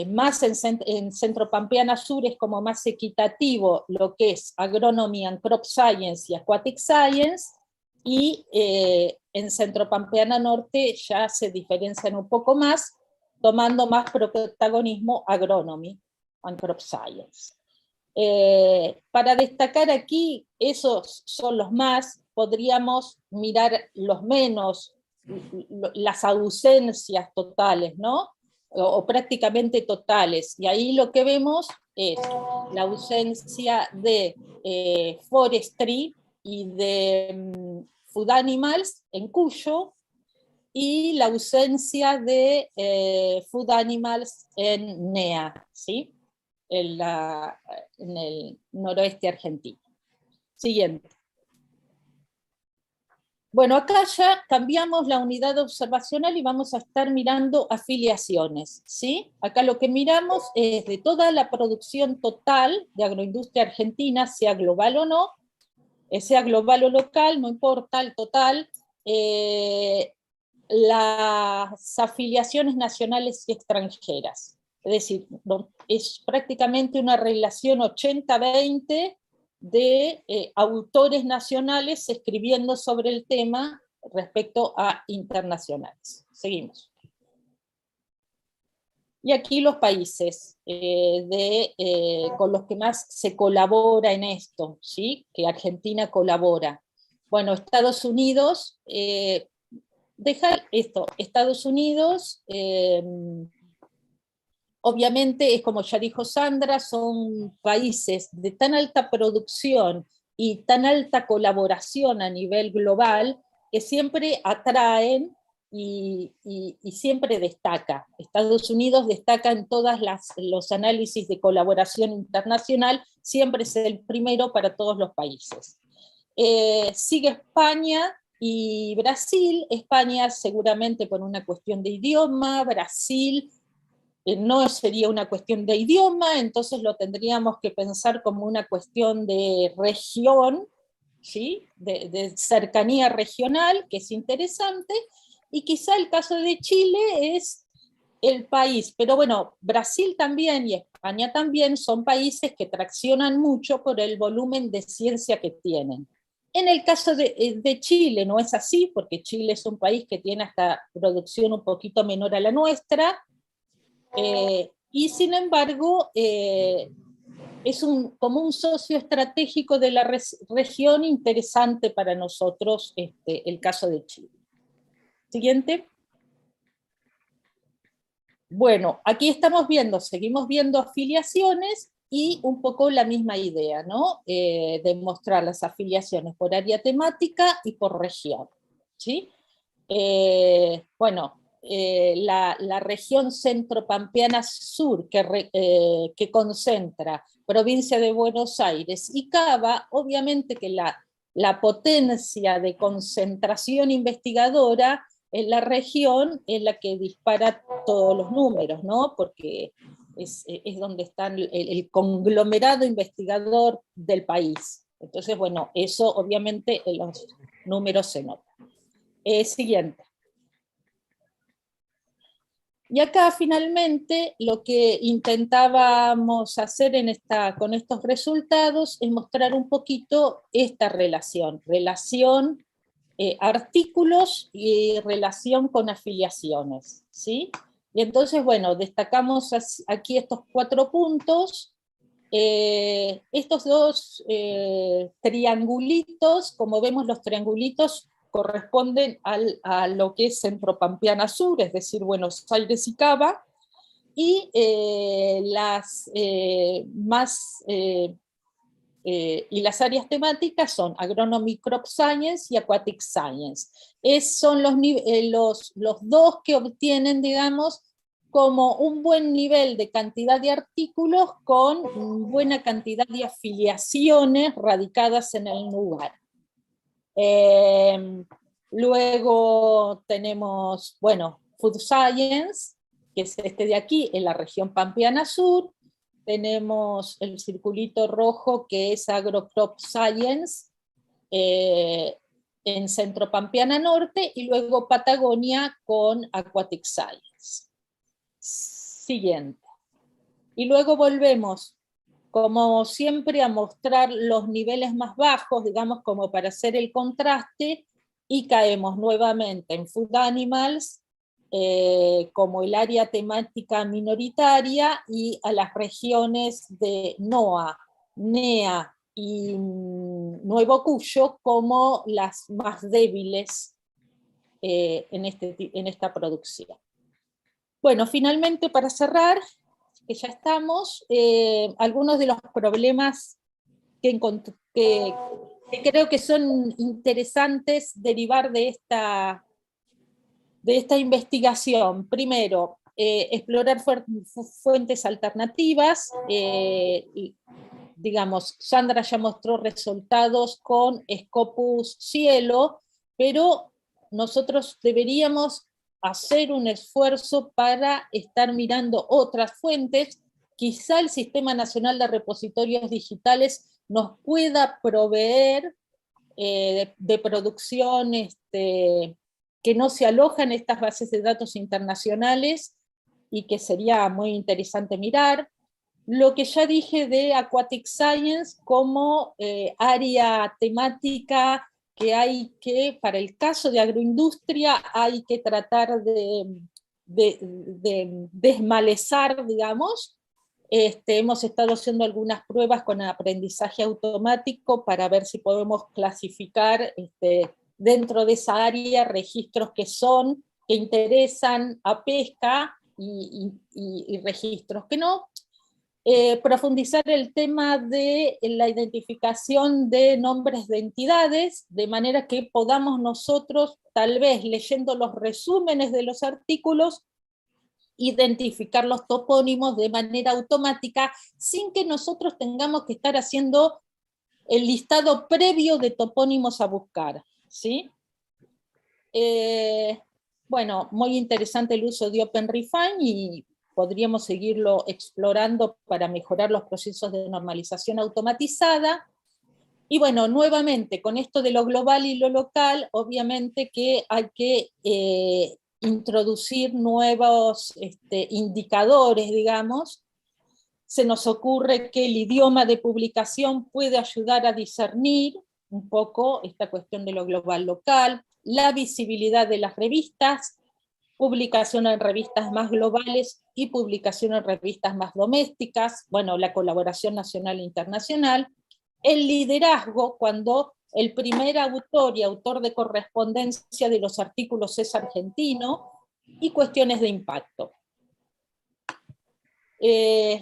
más en Centro Pampeana Sur es como más equitativo lo que es Agronomy and Crop Science y Aquatic Science, y en Centro Pampeana Norte ya se diferencian un poco más, tomando más protagonismo Agronomy and Crop Science. Para destacar aquí, esos son los más, podríamos mirar los menos, las ausencias totales, ¿no? O prácticamente totales, y ahí lo que vemos es la ausencia de forestry y de food animals en Cuyo, y la ausencia de food animals en NEA, ¿sí? En el noroeste argentino. Siguiente. Bueno, acá ya cambiamos la unidad observacional y vamos a estar mirando afiliaciones, ¿sí? Acá lo que miramos es de toda la producción total de agroindustria argentina, sea global o no, sea global o local, no importa, el total, las afiliaciones nacionales y extranjeras. Es decir, es prácticamente una relación 80-20 de autores nacionales escribiendo sobre el tema respecto a internacionales. Seguimos. Y aquí los países con los que más se colabora en esto, ¿sí? Que Argentina colabora. Bueno, Estados Unidos, Estados Unidos, obviamente, es como ya dijo Sandra, son países de tan alta producción y tan alta colaboración a nivel global que siempre atraen y siempre destaca. Estados Unidos destaca en todos los análisis de colaboración internacional, siempre es el primero para todos los países. Sigue España y Brasil. España seguramente por una cuestión de idioma, Brasil no sería una cuestión de idioma, entonces lo tendríamos que pensar como una cuestión de región, ¿sí? de cercanía regional, que es interesante, y quizá el caso de Chile es el país, pero bueno, Brasil también y España también son países que traccionan mucho por el volumen de ciencia que tienen. En el caso de Chile no es así, porque Chile es un país que tiene hasta producción un poquito menor a la nuestra, y sin embargo es como un socio estratégico de la región interesante para nosotros el caso de Chile. Siguiente. Bueno, aquí seguimos viendo afiliaciones y un poco la misma idea, ¿no? De mostrar las afiliaciones por área temática y por región, ¿sí? Bueno, la región centro-pampeana sur, que concentra provincia de Buenos Aires y Cava, obviamente que la potencia de concentración investigadora en la región es la que dispara todos los números, ¿no? Porque es donde está el conglomerado investigador del país. Entonces, bueno, eso obviamente en los números se nota. Siguiente. Y acá finalmente lo que intentábamos hacer con estos resultados es mostrar un poquito esta relación artículos y relación con afiliaciones, ¿sí? Y entonces, bueno, destacamos aquí estos 4 puntos. Estos 2 triangulitos, como vemos los triangulitos, corresponden a lo que es Centro-Pampeana Sur, es decir, Buenos Aires y Cava, y y las áreas temáticas son Agronomy, Crop Science y Aquatic Science. Son los 2 que obtienen, digamos, como un buen nivel de cantidad de artículos con buena cantidad de afiliaciones radicadas en el lugar. Luego tenemos, bueno, Food Science, que es este de aquí, en la región Pampeana Sur, tenemos el circulito rojo que es AgroCrop Science, en Centro Pampeana Norte, y luego Patagonia con Aquatic Science. Siguiente. Y luego volvemos, como siempre, a mostrar los niveles más bajos, digamos, como para hacer el contraste, y caemos nuevamente en Food Animals, como el área temática minoritaria, y a las regiones de NOA, NEA y Nuevo Cuyo como las más débiles en esta producción. Bueno, finalmente, para cerrar, que ya estamos, algunos de los problemas que creo que son interesantes derivar de esta investigación. Primero, explorar fuentes alternativas. Digamos, Sandra ya mostró resultados con Scopus Cielo, pero nosotros deberíamos hacer un esfuerzo para estar mirando otras fuentes. Quizá el Sistema Nacional de Repositorios Digitales nos pueda proveer de producción que no se aloja en estas bases de datos internacionales, y que sería muy interesante mirar. Lo que ya dije de Aquatic Science como área temática que hay que, para el caso de agroindustria, hay que tratar de desmalezar, digamos. Hemos estado haciendo algunas pruebas con aprendizaje automático para ver si podemos clasificar dentro de esa área registros que interesan a pesca y registros que no. Profundizar el tema de la identificación de nombres de entidades, de manera que podamos nosotros, tal vez leyendo los resúmenes de los artículos, identificar los topónimos de manera automática, sin que nosotros tengamos que estar haciendo el listado previo de topónimos a buscar, ¿sí? Bueno, muy interesante el uso de OpenRefine, y podríamos seguirlo explorando para mejorar los procesos de normalización automatizada. Y bueno, nuevamente, con esto de lo global y lo local, obviamente que hay que introducir nuevos indicadores, digamos. Se nos ocurre que el idioma de publicación puede ayudar a discernir un poco esta cuestión de lo global local, la visibilidad de las revistas, publicación en revistas más globales y publicación en revistas más domésticas, bueno, la colaboración nacional e internacional, el liderazgo cuando el primer autor y autor de correspondencia de los artículos es argentino, y cuestiones de impacto.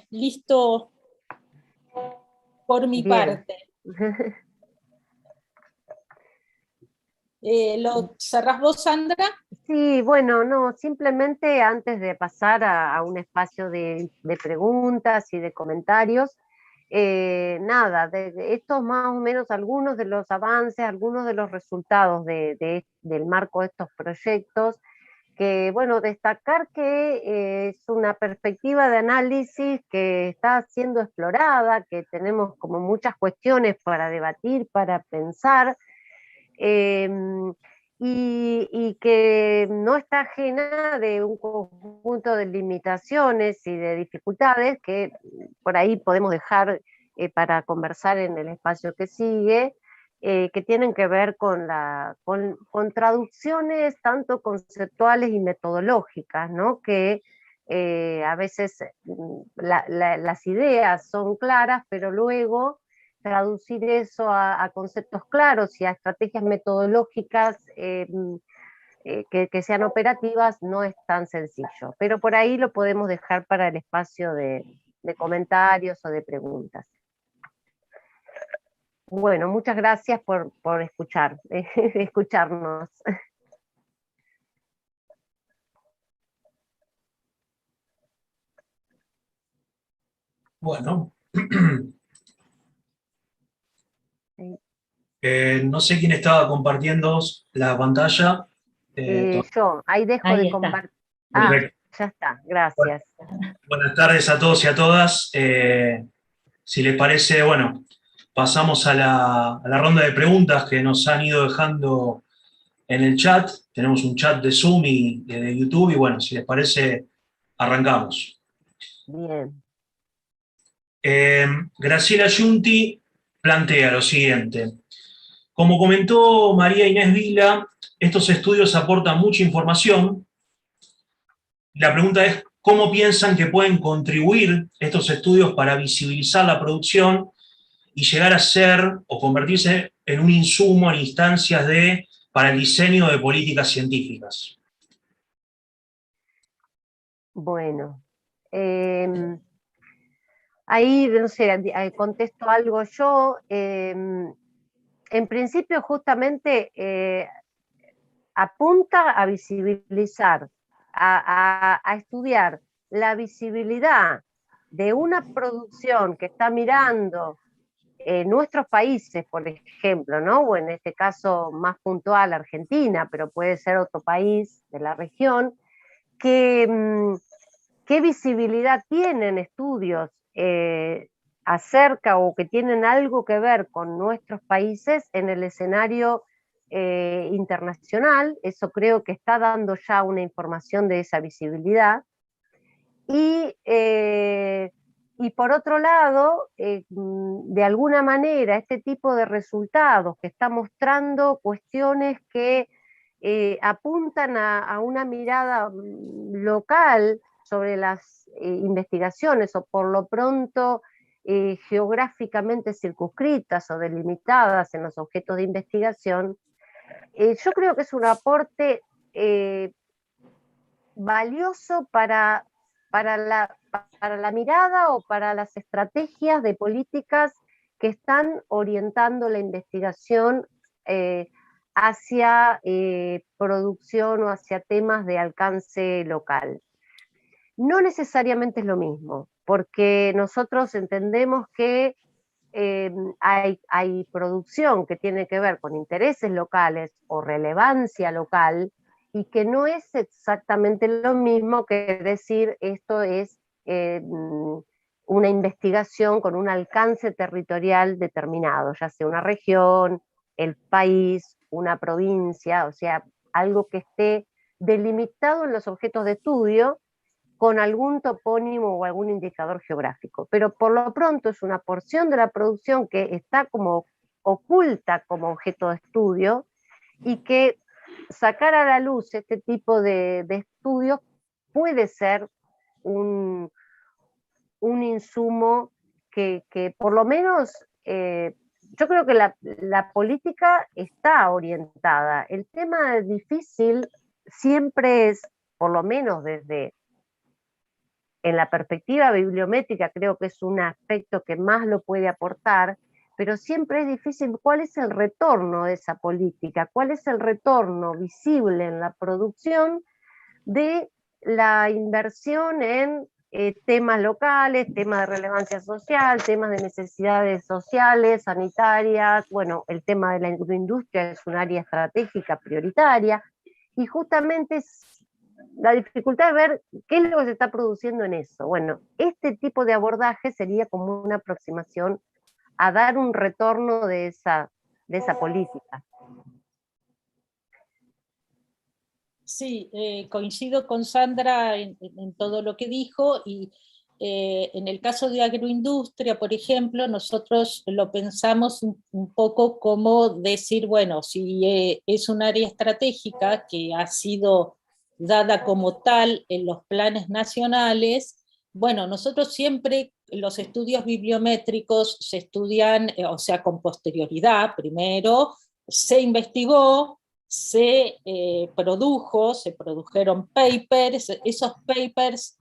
Listo por mi parte. ¿Lo cerrás vos, Sandra? Sí, bueno, no, simplemente antes de pasar a un espacio de preguntas y de comentarios, nada, de estos más o menos algunos de los avances, algunos de los resultados del marco de estos proyectos, que bueno, destacar que es una perspectiva de análisis que está siendo explorada, que tenemos como muchas cuestiones para debatir, para pensar, y que no está ajena de un conjunto de limitaciones y de dificultades que por ahí podemos dejar para conversar en el espacio que sigue, que tienen que ver con traducciones tanto conceptuales y metodológicas, ¿no? Que a veces las ideas son claras, pero luego traducir eso a conceptos claros y a estrategias metodológicas que sean operativas no es tan sencillo, pero por ahí lo podemos dejar para el espacio de comentarios o de preguntas. Bueno, muchas gracias por escucharnos. Bueno. No sé quién estaba compartiendo la pantalla. Yo, ahí dejo Ahí de está. compartir. Perfecto. ya está, gracias. Buenas tardes a todos y a todas. Si les parece, bueno, pasamos a la ronda de preguntas que nos han ido dejando en el chat. Tenemos un chat de Zoom y de YouTube, y bueno, si les parece, arrancamos. Bien. Graciela Giunti plantea lo siguiente. Como comentó María Inés Vila, estos estudios aportan mucha información. La pregunta es, ¿cómo piensan que pueden contribuir estos estudios para visibilizar la producción y llegar a ser o convertirse en un insumo en instancias para el diseño de políticas científicas? Bueno, ahí, no sé, contesto algo yo. En principio, justamente, apunta a visibilizar, a estudiar la visibilidad de una producción que está mirando nuestros países, por ejemplo, ¿no? O en este caso más puntual Argentina, pero puede ser otro país de la región, qué visibilidad tienen estudios acerca o que tienen algo que ver con nuestros países en el escenario internacional. Eso creo que está dando ya una información de esa visibilidad. Y por otro lado, de alguna manera, este tipo de resultados que está mostrando cuestiones que apuntan a una mirada local sobre las investigaciones, o por lo pronto geográficamente circunscritas o delimitadas en los objetos de investigación, yo creo que es un aporte valioso para la mirada o para las estrategias de políticas que están orientando la investigación hacia producción o hacia temas de alcance local. No necesariamente es lo mismo, porque nosotros entendemos que hay producción que tiene que ver con intereses locales o relevancia local, y que no es exactamente lo mismo que decir esto es una investigación con un alcance territorial determinado, ya sea una región, el país, una provincia, o sea, algo que esté delimitado en los objetos de estudio con algún topónimo o algún indicador geográfico. Pero por lo pronto es una porción de la producción que está como oculta como objeto de estudio, y que sacar a la luz este tipo de estudios puede ser un insumo que por lo menos yo creo que la política está orientada. El tema difícil siempre es, por lo menos desde en la perspectiva bibliométrica, creo que es un aspecto que más lo puede aportar, pero siempre es difícil cuál es el retorno de esa política, cuál es el retorno visible en la producción de la inversión en temas locales, temas de relevancia social, temas de necesidades sociales, sanitarias. Bueno, el tema de la agroindustria es un área estratégica prioritaria, y justamente la dificultad de ver qué es lo que se está produciendo en eso. Bueno, este tipo de abordaje sería como una aproximación a dar un retorno de esa política. Sí, coincido con Sandra en todo lo que dijo, y en el caso de agroindustria, por ejemplo, nosotros lo pensamos un poco como decir, bueno, si es un área estratégica que ha sido dada como tal en los planes nacionales, bueno, nosotros siempre los estudios bibliométricos se estudian, o sea, con posterioridad. Primero se investigó, se produjeron papers, esos papers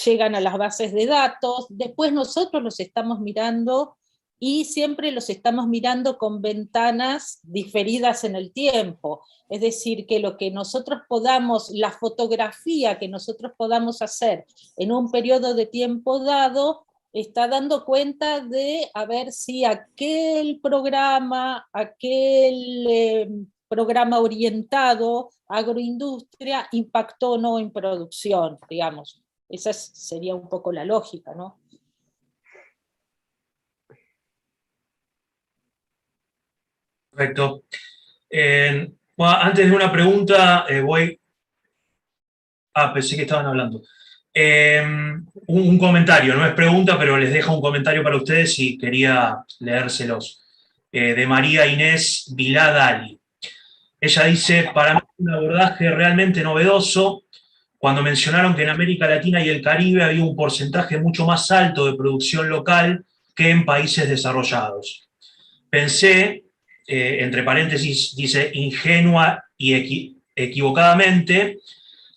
llegan a las bases de datos, después nosotros los estamos mirando, y siempre los estamos mirando con ventanas diferidas en el tiempo. Es decir, que lo que nosotros podamos, la fotografía que nosotros podamos hacer en un periodo de tiempo dado, está dando cuenta de a ver si aquel programa, programa orientado a agroindustria impactó o no en producción, digamos. Esa sería un poco la lógica, ¿no? Perfecto. Bueno, antes de una pregunta, voy... Ah, pensé que estaban hablando. Un comentario, no es pregunta, pero les dejo un comentario para ustedes y quería leérselos. De María Inés Viladali. Ella dice, para mí un abordaje realmente novedoso cuando mencionaron que en América Latina y el Caribe había un porcentaje mucho más alto de producción local que en países desarrollados. Pensé, entre paréntesis, dice ingenua y equivocadamente,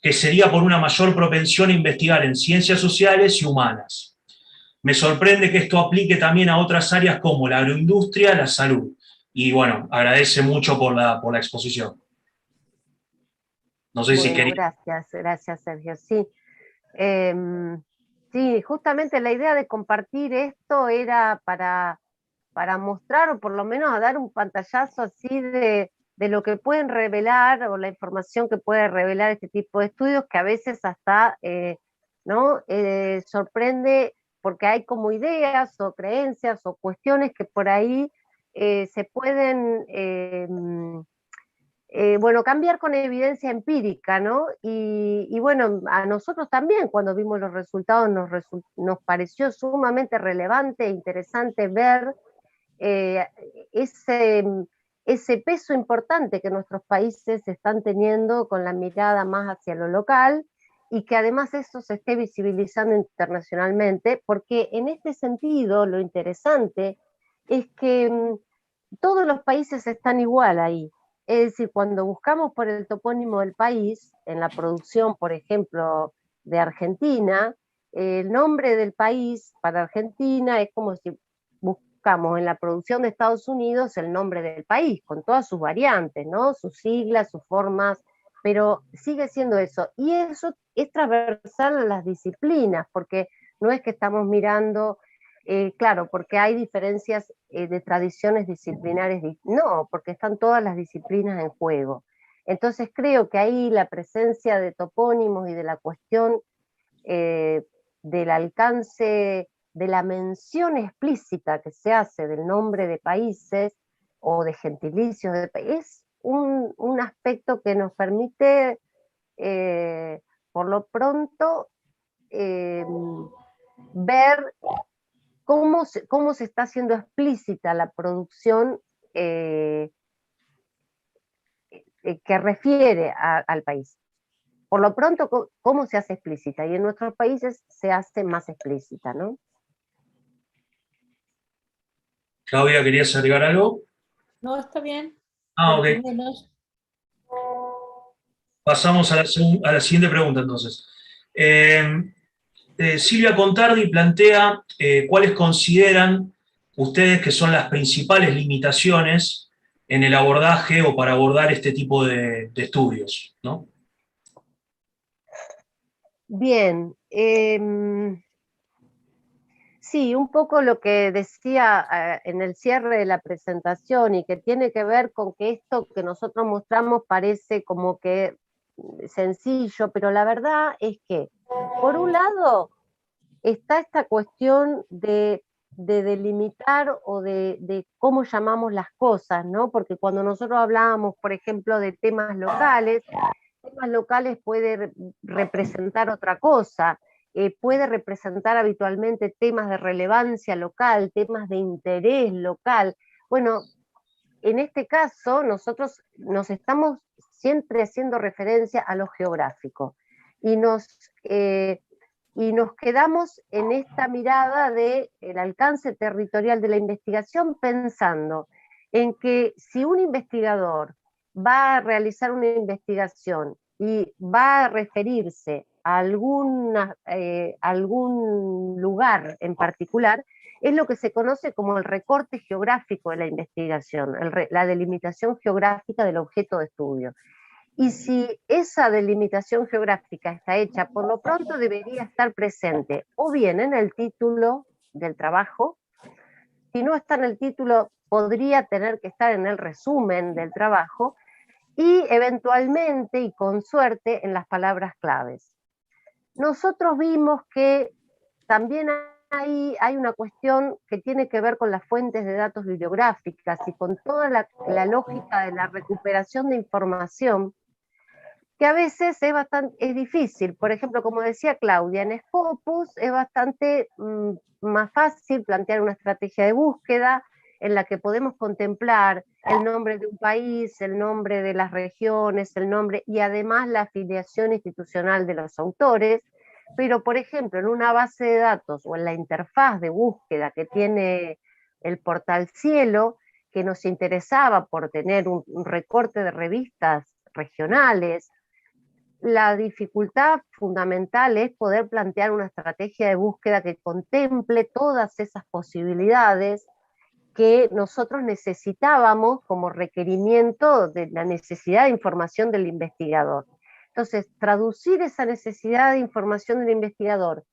que sería por una mayor propensión a investigar en ciencias sociales y humanas. Me sorprende que esto aplique también a otras áreas como la agroindustria, la salud. Y bueno, agradece mucho por la exposición. No sé si Bueno, quería... gracias Sergio. Sí, sí, justamente la idea de compartir esto era para mostrar, o por lo menos a dar un pantallazo así de lo que pueden revelar, o la información que puede revelar este tipo de estudios, que a veces hasta ¿no? Sorprende, porque hay como ideas o creencias o cuestiones que por ahí se pueden bueno, cambiar con evidencia empírica, ¿no? Y bueno, a nosotros también cuando vimos los resultados nos pareció sumamente relevante e interesante ver eh, ese, ese peso importante que nuestros países están teniendo con la mirada más hacia lo local, y que además eso se esté visibilizando internacionalmente, porque en este sentido lo interesante es que todos los países están igual ahí. Es decir, cuando buscamos por el topónimo del país, en la producción, por ejemplo, de Argentina, el nombre del país para Argentina es como si buscamos en la producción de Estados Unidos el nombre del país, con todas sus variantes, ¿no? Sus siglas, sus formas, pero sigue siendo eso. Y eso es transversal a las disciplinas, porque no es que estamos mirando claro, porque hay diferencias de tradiciones disciplinares, no, porque están todas las disciplinas en juego. Entonces creo que ahí la presencia de topónimos y de la cuestión del alcance de la mención explícita que se hace del nombre de países o de gentilicios de países, es un aspecto que nos permite, por lo pronto, ver cómo se está haciendo explícita la producción que refiere al país. Por lo pronto, ¿cómo se hace explícita? Y en nuestros países se hace más explícita, ¿no? Claudia, ¿querías agregar algo? No, está bien. Ah, ok. Menos. Pasamos a la siguiente pregunta, entonces. Silvia Contardi plantea cuáles consideran ustedes que son las principales limitaciones en el abordaje o para abordar este tipo de estudios, ¿no? Bien, sí, un poco lo que decía en el cierre de la presentación, y que tiene que ver con que esto que nosotros mostramos parece como que sencillo, pero la verdad es que, por un lado, está esta cuestión de delimitar o de cómo llamamos las cosas, ¿no? Porque cuando nosotros hablábamos, por ejemplo, de temas locales puede representar otra cosa, puede representar habitualmente temas de relevancia local, temas de interés local. Bueno, en este caso nosotros nos estamos siempre haciendo referencia a lo geográfico, y nos quedamos en esta mirada del alcance territorial de la investigación, pensando en que si un investigador va a realizar una investigación y va a referirse a algún lugar en particular, es lo que se conoce como el recorte geográfico de la investigación, la delimitación geográfica del objeto de estudio. Y si esa delimitación geográfica está hecha, por lo pronto debería estar presente o bien en el título del trabajo. Si no está en el título, podría tener que estar en el resumen del trabajo, y eventualmente y con suerte en las palabras claves. Nosotros vimos que también hay una cuestión que tiene que ver con las fuentes de datos bibliográficas y con toda la lógica de la recuperación de información, que a veces es difícil. Por ejemplo, como decía Claudia, en Scopus es bastante más fácil plantear una estrategia de búsqueda en la que podemos contemplar el nombre de un país, el nombre de las regiones, el nombre y además la afiliación institucional de los autores. Pero, por ejemplo, en una base de datos o en la interfaz de búsqueda que tiene el portal Cielo, que nos interesaba por tener un recorte de revistas regionales, la dificultad fundamental es poder plantear una estrategia de búsqueda que contemple todas esas posibilidades que nosotros necesitábamos como requerimiento de la necesidad de información del investigador. Entonces, traducir esa necesidad de información del investigador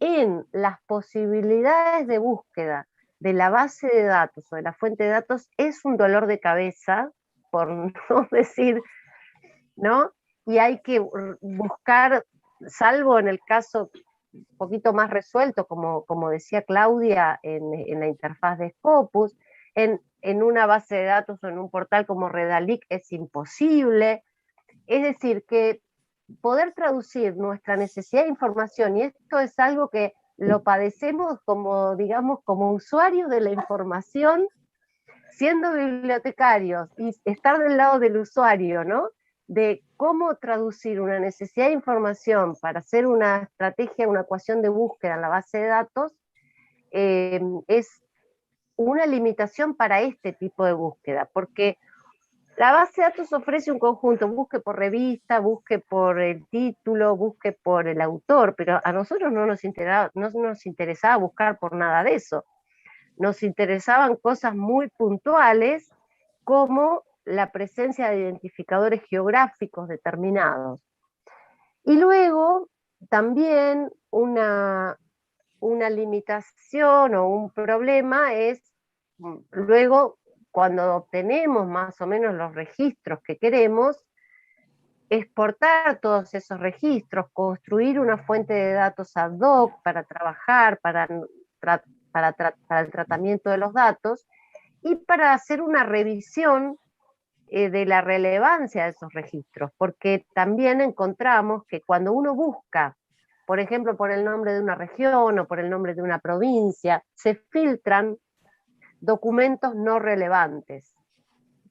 en las posibilidades de búsqueda de la base de datos o de la fuente de datos es un dolor de cabeza, por no decir, ¿no? Y hay que buscar, salvo en el caso un poquito más resuelto, como decía Claudia, en la interfaz de Scopus, en una base de datos o en un portal como Redalic es imposible. Es decir, que poder traducir nuestra necesidad de información, y esto es algo que lo padecemos como, digamos, como usuarios de la información, siendo bibliotecarios, y estar del lado del usuario, ¿no? De cómo traducir una necesidad de información para hacer una estrategia, una ecuación de búsqueda en la base de datos, es una limitación para este tipo de búsqueda, porque la base de datos ofrece un conjunto, busque por revista, busque por el título, busque por el autor, pero a nosotros no nos interesaba buscar por nada de eso. Nos interesaban cosas muy puntuales, como la presencia de identificadores geográficos determinados. Y luego, también una limitación o un problema es, luego, cuando obtenemos más o menos los registros que queremos, exportar todos esos registros, construir una fuente de datos ad hoc para trabajar, para el tratamiento de los datos, y para hacer una revisión de la relevancia de esos registros, porque también encontramos que cuando uno busca, por ejemplo, por el nombre de una región o por el nombre de una provincia, se filtran documentos no relevantes,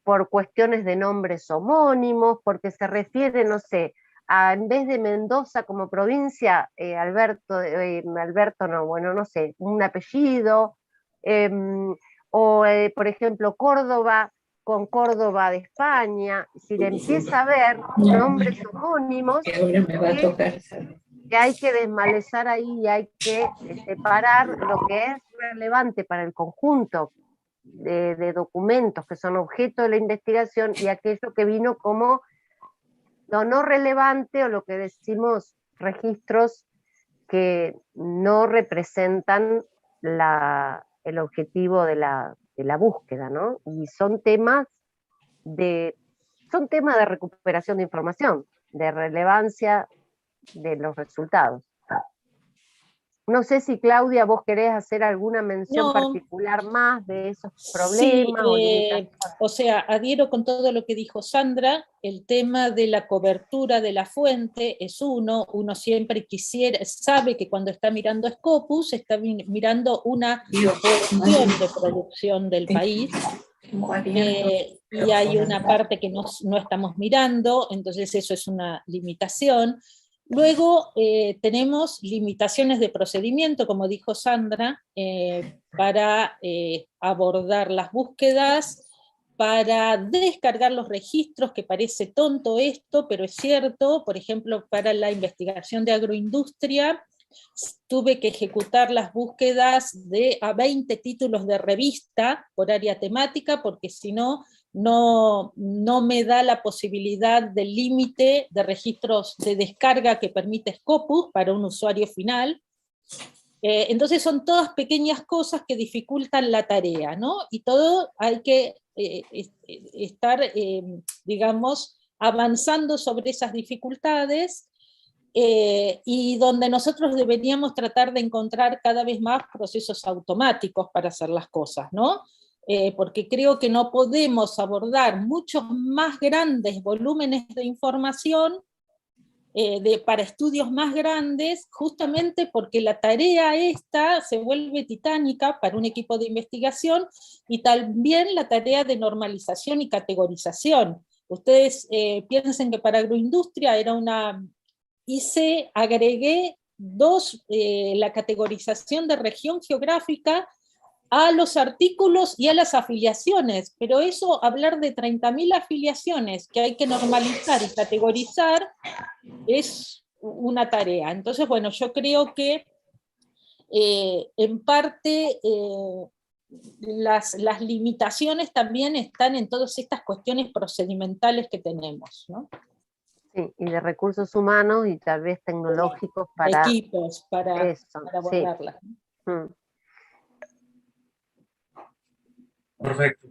por cuestiones de nombres homónimos, porque se refiere, no sé, en vez de Mendoza como provincia, Alberto no, bueno, no sé, un apellido, por ejemplo, Córdoba con Córdoba de España. Si le empieza a ver nombres homónimos, que hay que desmalezar ahí y hay que separar lo que es relevante para el conjunto de documentos que son objeto de la investigación y aquello que vino como lo no relevante, o lo que decimos registros que no representan el objetivo de la búsqueda, ¿no? Y son temas de recuperación de información, de relevancia de los resultados. No sé si, Claudia, vos querés hacer alguna mención particular más de esos problemas. Sí, o sea, adhiero con todo lo que dijo Sandra. El tema de la cobertura de la fuente es uno siempre sabe que cuando está mirando Scopus, está mirando una cuestión de producción del país, y hay una parte que no estamos mirando, entonces eso es una limitación. Luego tenemos limitaciones de procedimiento, como dijo Sandra, para abordar las búsquedas, para descargar los registros, que parece tonto esto, pero es cierto. Por ejemplo, para la investigación de agroindustria, tuve que ejecutar las búsquedas a 20 títulos de revista por área temática, porque si no me da la posibilidad del límite de registros de descarga que permite Scopus para un usuario final. Entonces son todas pequeñas cosas que dificultan la tarea, ¿no? Y todo hay que estar, digamos, avanzando sobre esas dificultades, y donde nosotros deberíamos tratar de encontrar cada vez más procesos automáticos para hacer las cosas, ¿no? Porque creo que no podemos abordar muchos más grandes volúmenes de información para estudios más grandes, justamente porque la tarea esta se vuelve titánica para un equipo de investigación, y también la tarea de normalización y categorización. Ustedes piensen que para agroindustria era una... agregué la categorización de región geográfica a los artículos y a las afiliaciones, pero eso, hablar de 30.000 afiliaciones que hay que normalizar y categorizar, es una tarea. Entonces, bueno, yo creo que en parte las limitaciones también están en todas estas cuestiones procedimentales que tenemos, ¿no? Sí, y de recursos humanos y tal vez tecnológicos para equipos, para abordarlas. Sí. Perfecto.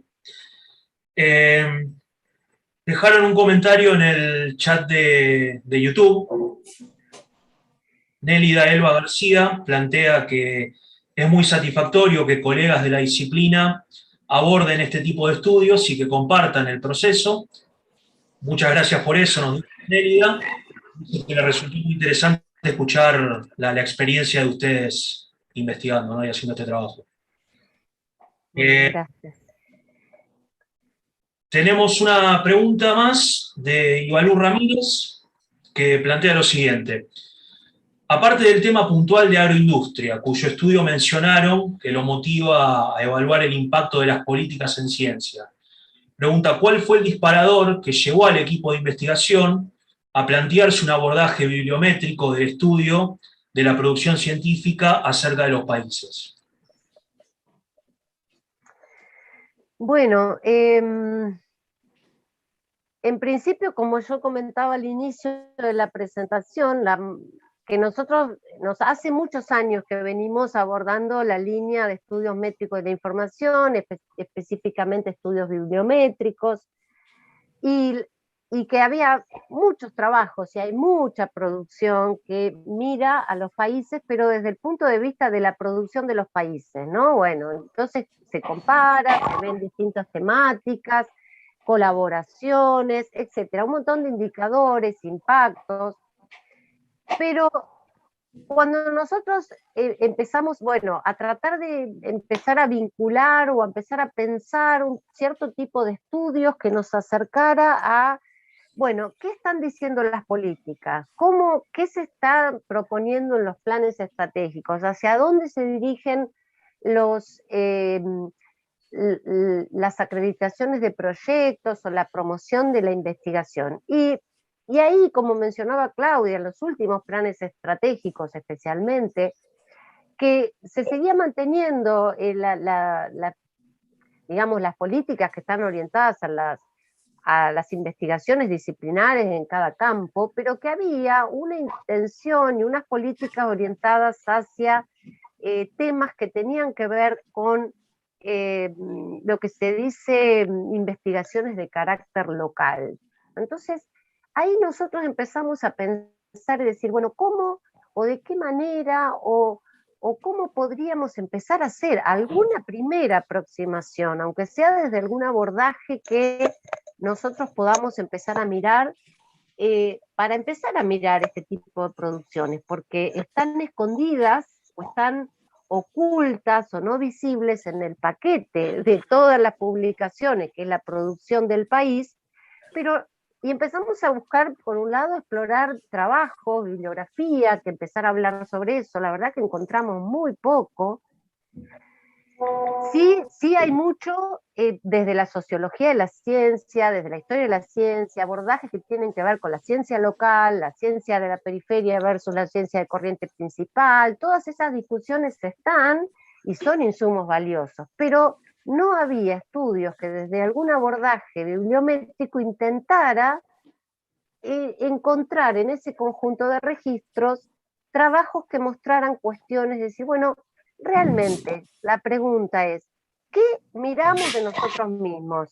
Dejaron un comentario en el chat de YouTube. Nélida Elba García plantea que es muy satisfactorio que colegas de la disciplina aborden este tipo de estudios y que compartan el proceso. Muchas gracias por eso, nos dice Nélida. Dice que le resultó muy interesante escuchar la experiencia de ustedes investigando, ¿no? Y haciendo este trabajo. Gracias. Tenemos una pregunta más de Ivalú Ramírez, que plantea lo siguiente. Aparte del tema puntual de agroindustria, cuyo estudio mencionaron que lo motiva a evaluar el impacto de las políticas en ciencia, pregunta, ¿cuál fue el disparador que llevó al equipo de investigación a plantearse un abordaje bibliométrico del estudio de la producción científica acerca de los países? Bueno, en principio, como yo comentaba al inicio de la presentación, que nosotros hace muchos años que venimos abordando la línea de estudios métricos de la información, específicamente estudios bibliométricos, y que había muchos trabajos y hay mucha producción que mira a los países, pero desde el punto de vista de la producción de los países, ¿no? Bueno, entonces se compara, se ven distintas temáticas, colaboraciones, etcétera, un montón de indicadores, impactos, pero cuando nosotros empezamos, bueno, a tratar de empezar a vincular o a empezar a pensar un cierto tipo de estudios que nos acercara a, bueno, ¿qué están diciendo las políticas? ¿Qué se está proponiendo en los planes estratégicos? ¿Hacia dónde se dirigen las acreditaciones de proyectos o la promoción de la investigación? Y ahí, como mencionaba Claudia, en los últimos planes estratégicos especialmente, que se seguía manteniendo digamos, las políticas que están orientadas a las investigaciones disciplinares en cada campo, pero que había una intención y unas políticas orientadas hacia temas que tenían que ver con lo que se dice investigaciones de carácter local. Entonces, ahí nosotros empezamos a pensar y decir, bueno, ¿cómo o de qué manera o cómo podríamos empezar a hacer alguna primera aproximación, aunque sea desde algún abordaje que nosotros podamos empezar a mirar, para empezar a mirar este tipo de producciones, porque están escondidas o están ocultas o no visibles en el paquete de todas las publicaciones, que es la producción del país, y empezamos a buscar, por un lado, explorar trabajos, bibliografía, que empezar a hablar sobre eso. La verdad que encontramos muy poco. Sí hay mucho desde la sociología de la ciencia, desde la historia de la ciencia, abordajes que tienen que ver con la ciencia local, la ciencia de la periferia versus la ciencia de corriente principal. Todas esas discusiones están y son insumos valiosos, pero no había estudios que desde algún abordaje bibliométrico intentara encontrar en ese conjunto de registros trabajos que mostraran cuestiones, de decir, bueno, realmente la pregunta es, ¿qué miramos de nosotros mismos?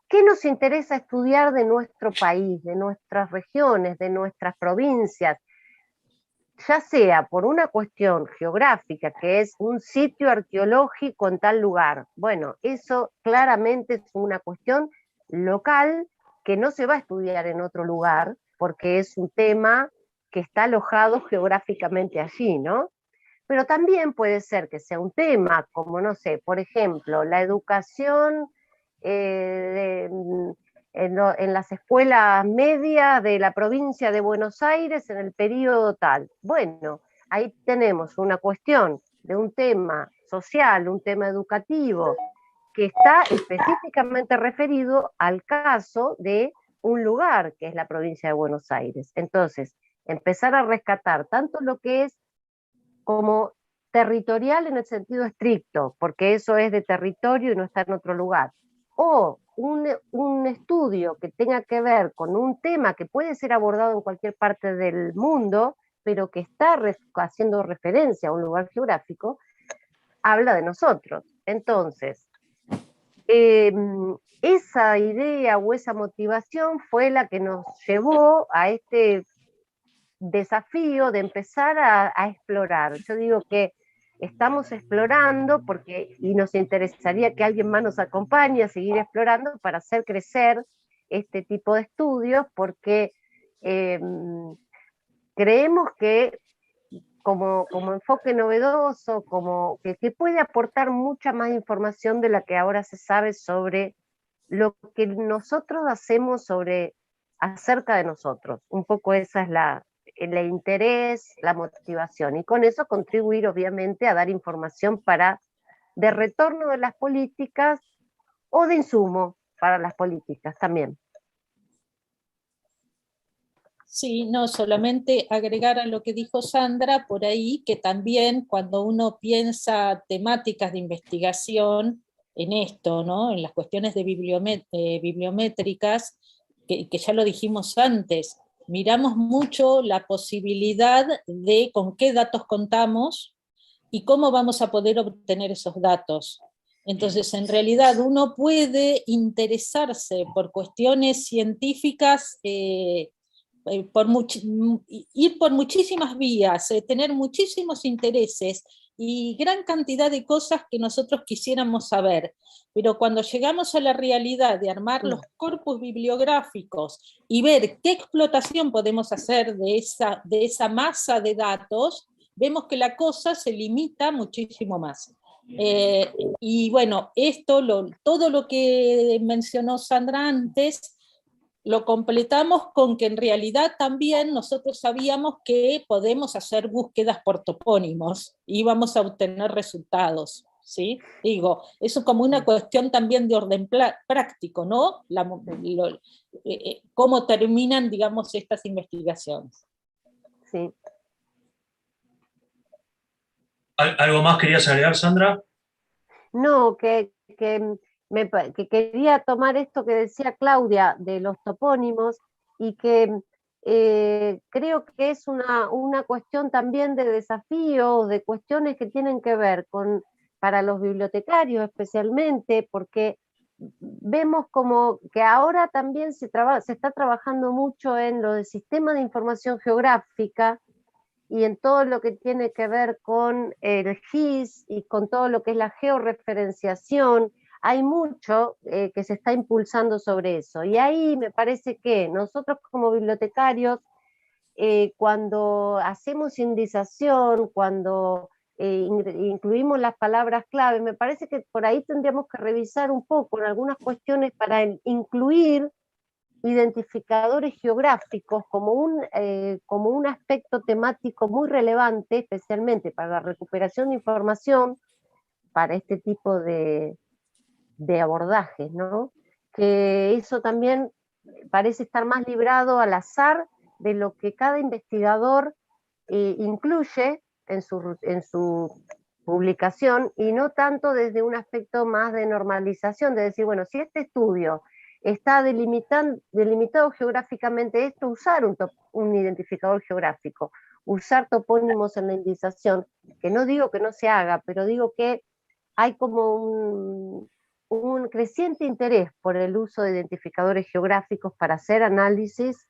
¿qué nos interesa estudiar de nuestro país, de nuestras regiones, de nuestras provincias? Ya sea por una cuestión geográfica, que es un sitio arqueológico en tal lugar. Bueno, eso claramente es una cuestión local que no se va a estudiar en otro lugar, porque es un tema que está alojado geográficamente allí, ¿no? Pero también puede ser que sea un tema, como no sé, por ejemplo, la educación en las escuelas medias de la provincia de Buenos Aires en el periodo tal. Bueno, ahí tenemos una cuestión de un tema social, un tema educativo, que está específicamente referido al caso de un lugar, que es la provincia de Buenos Aires. Entonces, empezar a rescatar tanto lo que es como territorial en el sentido estricto, porque eso es de territorio y no está en otro lugar, o un estudio que tenga que ver con un tema que puede ser abordado en cualquier parte del mundo, pero que está haciendo referencia a un lugar geográfico, habla de nosotros. Entonces, esa idea o esa motivación fue la que nos llevó a este desafío de empezar a explorar. Yo digo que estamos explorando y nos interesaría que alguien más nos acompañe a seguir explorando para hacer crecer este tipo de estudios, porque creemos que como enfoque novedoso, que puede aportar mucha más información de la que ahora se sabe sobre lo que nosotros hacemos acerca de nosotros. Un poco esa es el interés, la motivación, y con eso contribuir obviamente a dar información de retorno de las políticas o de insumo para las políticas también. Sí, no, solamente agregar a lo que dijo Sandra por ahí, que también cuando uno piensa temáticas de investigación en esto, ¿no? En las cuestiones de bibliométricas, que ya lo dijimos antes, miramos mucho la posibilidad de con qué datos contamos y cómo vamos a poder obtener esos datos. Entonces, en realidad, uno puede interesarse por cuestiones científicas, ir por muchísimas vías, tener muchísimos intereses y gran cantidad de cosas que nosotros quisiéramos saber, pero cuando llegamos a la realidad de armar los corpus bibliográficos y ver qué explotación podemos hacer de esa masa de datos, vemos que la cosa se limita muchísimo más. Y bueno, todo lo que mencionó Sandra antes, lo completamos con que en realidad también nosotros sabíamos que podemos hacer búsquedas por topónimos y vamos a obtener resultados, ¿sí? Digo, eso como una cuestión también de orden práctico, ¿no? Cómo terminan, digamos, estas investigaciones. Sí. ¿Algo más querías agregar, Sandra? No, que quería tomar esto que decía Claudia de los topónimos y que creo que es una cuestión también de desafíos, de cuestiones que tienen que ver para los bibliotecarios especialmente, porque vemos como que ahora también se está trabajando mucho en lo del sistema de información geográfica y en todo lo que tiene que ver con el GIS y con todo lo que es la georreferenciación. Hay mucho que se está impulsando sobre eso. Y ahí me parece que nosotros como bibliotecarios, cuando hacemos indización, cuando incluimos las palabras clave, me parece que por ahí tendríamos que revisar un poco en algunas cuestiones para incluir identificadores geográficos como un aspecto temático muy relevante, especialmente para la recuperación de información, para este tipo de abordajes, ¿no? Que eso también parece estar más librado al azar de lo que cada investigador incluye en su publicación, y no tanto desde un aspecto más de normalización, de decir, bueno, si este estudio está delimitado geográficamente, esto, usar un identificador geográfico, usar topónimos en la indización, que no digo que no se haga, pero digo que hay como un creciente interés por el uso de identificadores geográficos para hacer análisis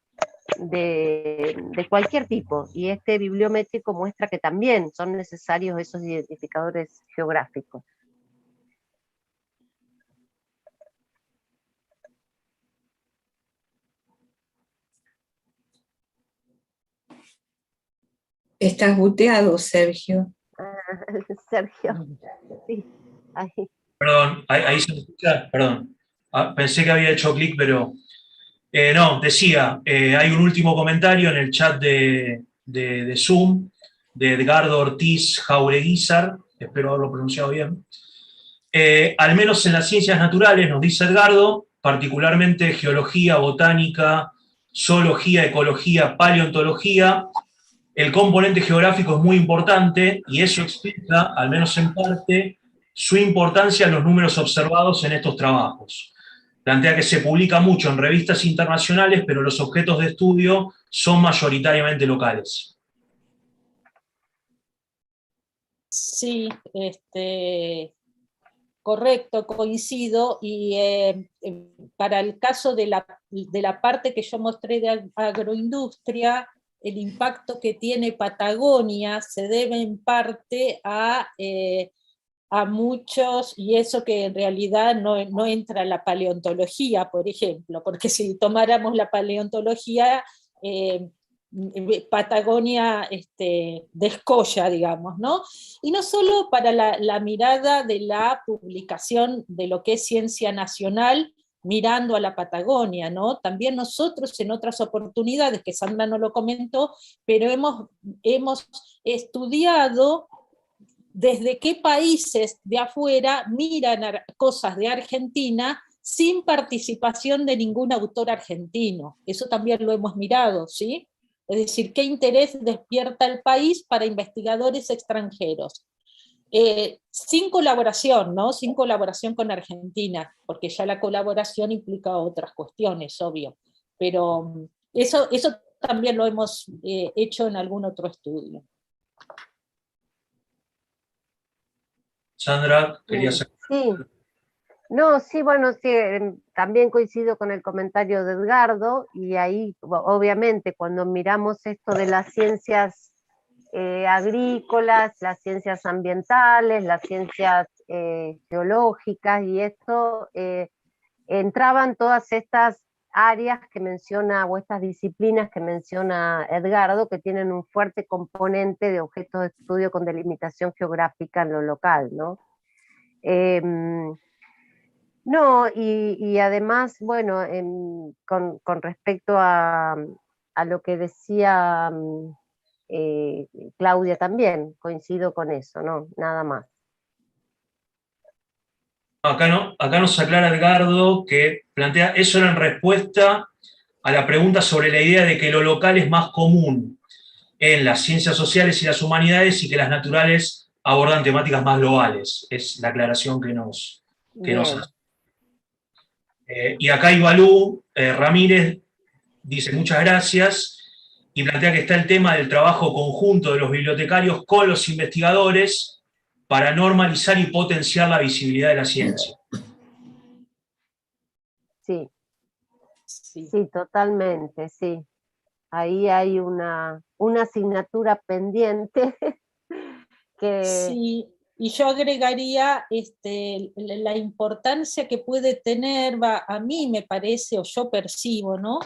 de cualquier tipo, y este bibliométrico muestra que también son necesarios esos identificadores geográficos. Estás buteado, Sergio. Sergio, sí, ahí. Perdón, ahí se me escucha, perdón. Pensé que había hecho clic, pero no, decía, hay un último comentario en el chat de Zoom de Edgardo Ortiz Jaureguizar, espero haberlo pronunciado bien. Al menos en las ciencias naturales, nos dice Edgardo, particularmente geología, botánica, zoología, ecología, paleontología, el componente geográfico es muy importante y eso explica, al menos en parte, su importancia en los números observados en estos trabajos. Plantea que se publica mucho en revistas internacionales, pero los objetos de estudio son mayoritariamente locales. Sí, correcto, coincido, y para el caso de la parte que yo mostré de agroindustria, el impacto que tiene Patagonia se debe en parte a muchos, y eso que en realidad no entra la paleontología, por ejemplo, porque si tomáramos la paleontología, Patagonia descolla, digamos, ¿no? Y no solo para la mirada de la publicación de lo que es ciencia nacional, mirando a la Patagonia, ¿no? También nosotros en otras oportunidades, que Sandra no lo comentó, pero hemos estudiado desde qué países de afuera miran cosas de Argentina sin participación de ningún autor argentino. Eso también lo hemos mirado, ¿sí? Es decir, qué interés despierta el país para investigadores extranjeros. Sin colaboración, ¿no? Sin colaboración con Argentina, porque ya la colaboración implica otras cuestiones, obvio. Pero eso también lo hemos hecho en algún otro estudio. Sandra, querías... Sí. No, sí, bueno, sí, también coincido con el comentario de Edgardo, y ahí obviamente cuando miramos esto de las ciencias agrícolas, las ciencias ambientales, las ciencias geológicas, y esto, entraban todas estas áreas que menciona, o estas disciplinas que menciona Edgardo, que tienen un fuerte componente de objetos de estudio con delimitación geográfica en lo local, ¿no? No, y además, bueno, con respecto a lo que decía Claudia también, coincido con eso, ¿no? Nada más. Acá nos aclara Edgardo que plantea, eso era en respuesta a la pregunta sobre la idea de que lo local es más común en las ciencias sociales y las humanidades y que las naturales abordan temáticas más globales. Es la aclaración que nos hace. Y acá Ibalú Ramírez dice muchas gracias y plantea que está el tema del trabajo conjunto de los bibliotecarios con los investigadores para normalizar y potenciar la visibilidad de la ciencia. Sí, sí, totalmente, sí. Ahí hay una asignatura pendiente que... Sí, y yo agregaría la importancia que puede tener, a mí me parece, o yo percibo, ¿no?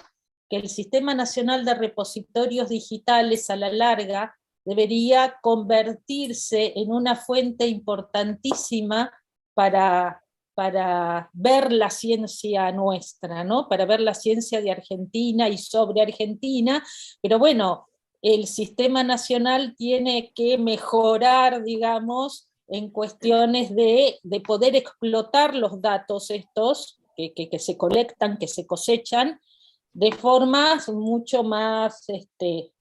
Que el Sistema Nacional de Repositorios Digitales a la larga debería convertirse en una fuente importantísima para ver la ciencia nuestra, ¿no? Para ver la ciencia de Argentina y sobre Argentina, pero bueno, el Sistema Nacional tiene que mejorar, digamos, en cuestiones de poder explotar los datos estos que se colectan, que se cosechan, de formas mucho más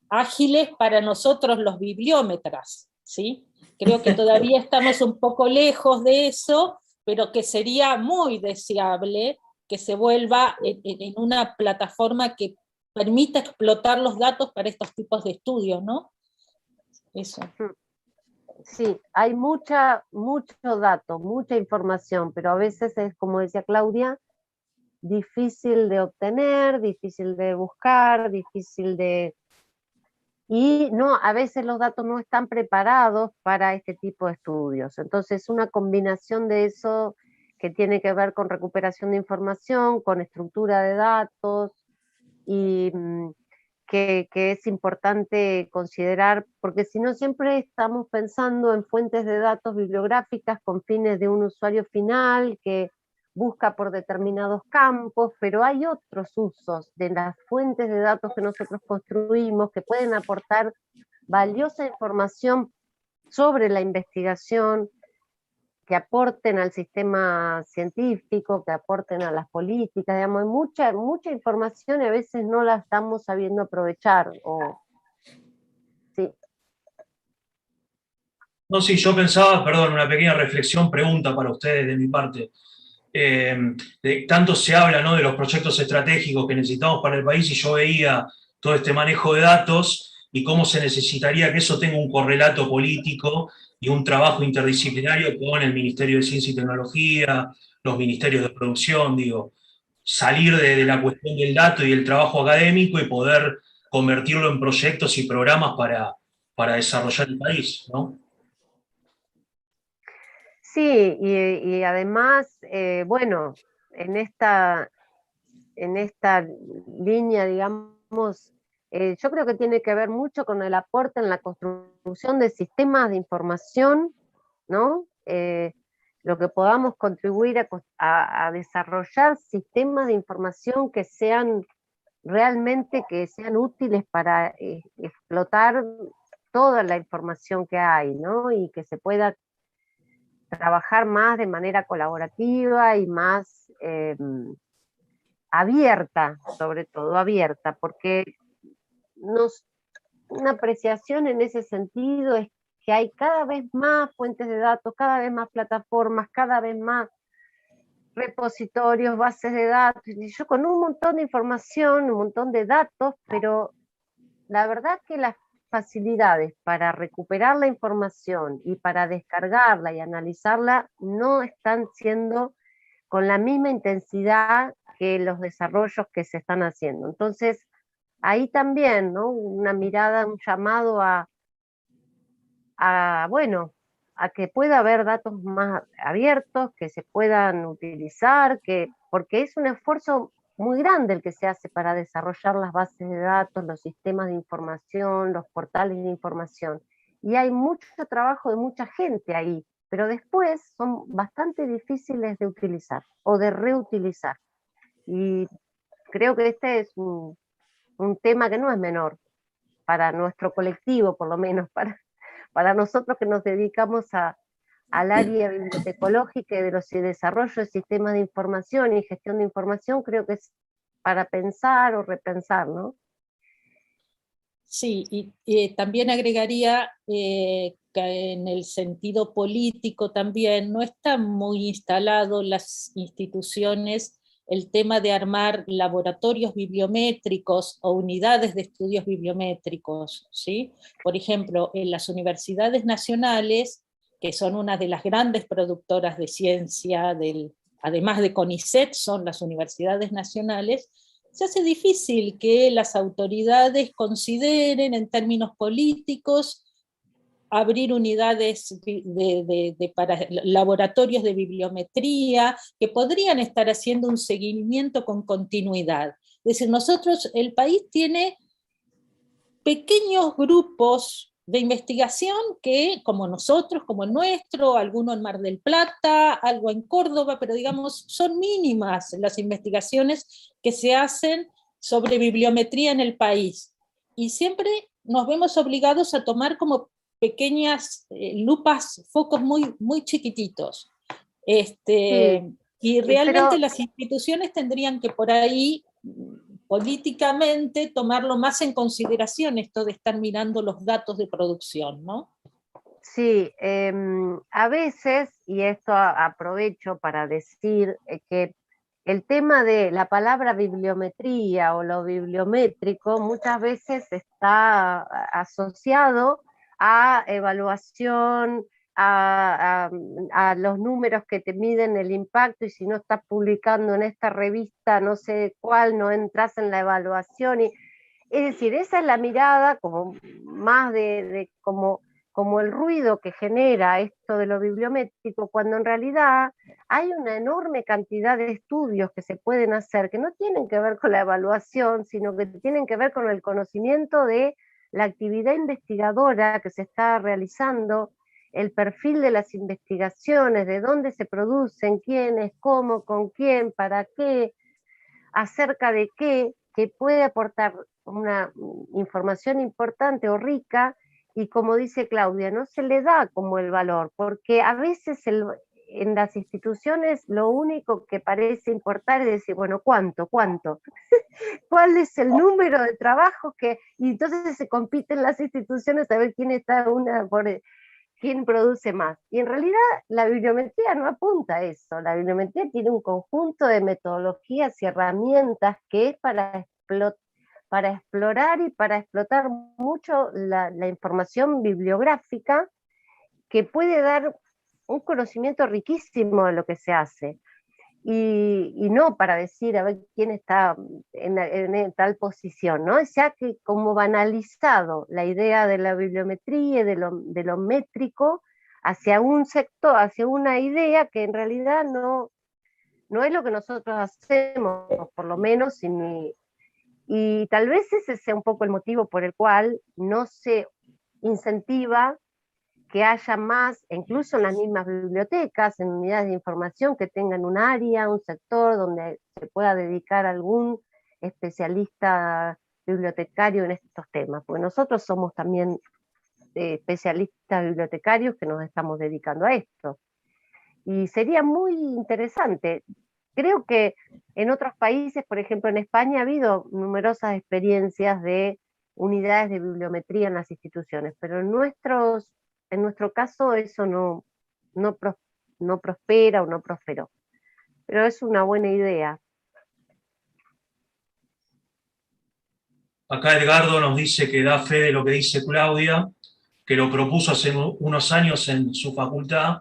ágiles para nosotros los bibliómetras, ¿sí? Creo que todavía estamos un poco lejos de eso, pero que sería muy deseable que se vuelva en una plataforma que permita explotar los datos para estos tipos de estudios, ¿no? Eso. Sí, hay mucho dato, mucha información, pero a veces es, como decía Claudia, difícil de obtener, difícil de buscar, difícil de... Y no, a veces los datos no están preparados para este tipo de estudios. Entonces, una combinación de eso que tiene que ver con recuperación de información, con estructura de datos, y que es importante considerar, porque si no siempre estamos pensando en fuentes de datos bibliográficas con fines de un usuario final que busca por determinados campos, pero hay otros usos de las fuentes de datos que nosotros construimos que pueden aportar valiosa información sobre la investigación, que aporten al sistema científico, que aporten a las políticas, digamos, hay mucha información y a veces no la estamos sabiendo aprovechar. Sí. No, sí, yo pensaba, perdón, una pequeña reflexión, pregunta para ustedes de mi parte. Tanto se habla, ¿no?, de los proyectos estratégicos que necesitamos para el país, y yo veía todo este manejo de datos y cómo se necesitaría que eso tenga un correlato político y un trabajo interdisciplinario con el Ministerio de Ciencia y Tecnología, los ministerios de producción, digo, salir de la cuestión del dato y el trabajo académico y poder convertirlo en proyectos y programas para desarrollar el país, ¿no? Sí, y además, bueno, en esta línea, digamos, yo creo que tiene que ver mucho con el aporte en la construcción de sistemas de información, ¿no? Lo que podamos contribuir a desarrollar sistemas de información que sean realmente que sean útiles para explotar toda la información que hay, ¿no? Y que se pueda trabajar más de manera colaborativa y más abierta, sobre todo abierta, porque una apreciación en ese sentido es que hay cada vez más fuentes de datos, cada vez más plataformas, cada vez más repositorios, bases de datos, y yo con un montón de información, un montón de datos, pero la verdad que las facilidades para recuperar la información y para descargarla y analizarla no están siendo con la misma intensidad que los desarrollos que se están haciendo. Entonces, ahí también, ¿no?, una mirada, un llamado bueno, a que pueda haber datos más abiertos, que se puedan utilizar, porque es un esfuerzo muy grande el que se hace para desarrollar las bases de datos, los sistemas de información, los portales de información. Y hay mucho trabajo de mucha gente ahí, pero después son bastante difíciles de utilizar o de reutilizar. Y creo que este es un tema que no es menor para nuestro colectivo, por lo menos para nosotros que nos dedicamos al área bibliotecológica y de los desarrollo de sistemas de información y gestión de información, creo que es para pensar o repensar, ¿no? Sí, y también agregaría que en el sentido político también no está muy instalado las instituciones el tema de armar laboratorios bibliométricos o unidades de estudios bibliométricos, ¿sí? Por ejemplo, en las universidades nacionales, que son una de las grandes productoras de ciencia, además de CONICET, son las universidades nacionales, se hace difícil que las autoridades consideren en términos políticos abrir unidades para laboratorios de bibliometría que podrían estar haciendo un seguimiento con continuidad. Es decir, el país tiene pequeños grupos de investigación que, como nosotros, como el nuestro, alguno en Mar del Plata, algo en Córdoba, pero digamos, son mínimas las investigaciones que se hacen sobre bibliometría en el país. Y siempre nos vemos obligados a tomar como pequeñas lupas, focos muy, muy chiquititos. Sí, Y realmente pero las instituciones tendrían que por ahí políticamente tomarlo más en consideración, esto de estar mirando los datos de producción, ¿no? sí, a veces, y esto aprovecho para decir que el tema de la palabra bibliometría o lo bibliométrico muchas veces está asociado a evaluación, a los números que te miden el impacto, y si no estás publicando en esta revista no sé cuál, no entras en la evaluación. Es decir, esa es la mirada como más como el ruido que genera esto de lo bibliométrico, cuando en realidad hay una enorme cantidad de estudios que se pueden hacer que no tienen que ver con la evaluación, sino que tienen que ver con el conocimiento de la actividad investigadora que se está realizando, el perfil de las investigaciones, de dónde se producen, quiénes, cómo, con quién, para qué, acerca de qué, que puede aportar una información importante o rica, y como dice Claudia, no se le da como el valor, porque a veces en las instituciones lo único que parece importar es decir, bueno, ¿cuánto? ¿Cuál es el número de trabajos que...? Y entonces se compiten las instituciones a ver quién está quién produce más. Y en realidad la bibliometría no apunta a eso. La bibliometría tiene un conjunto de metodologías y herramientas que es para explorar y para explotar mucho la información bibliográfica, que puede dar un conocimiento riquísimo de lo que se hace. Y no para decir a ver quién está en tal posición, ¿no? Ya que como banalizado la idea de la bibliometría y de lo métrico hacia un sector, hacia una idea que en realidad no es lo que nosotros hacemos, por lo menos, y tal vez ese sea un poco el motivo por el cual no se incentiva que haya más, incluso en las mismas bibliotecas, en unidades de información, que tengan un área, un sector donde se pueda dedicar algún especialista bibliotecario en estos temas, porque nosotros somos también especialistas bibliotecarios que nos estamos dedicando a esto. Y sería muy interesante. Creo que en otros países, por ejemplo en España, ha habido numerosas experiencias de unidades de bibliometría en las instituciones, pero en nuestro caso eso no prospera o no prosperó. Pero es una buena idea. Acá Edgardo nos dice que da fe de lo que dice Claudia, que lo propuso hace unos años en su facultad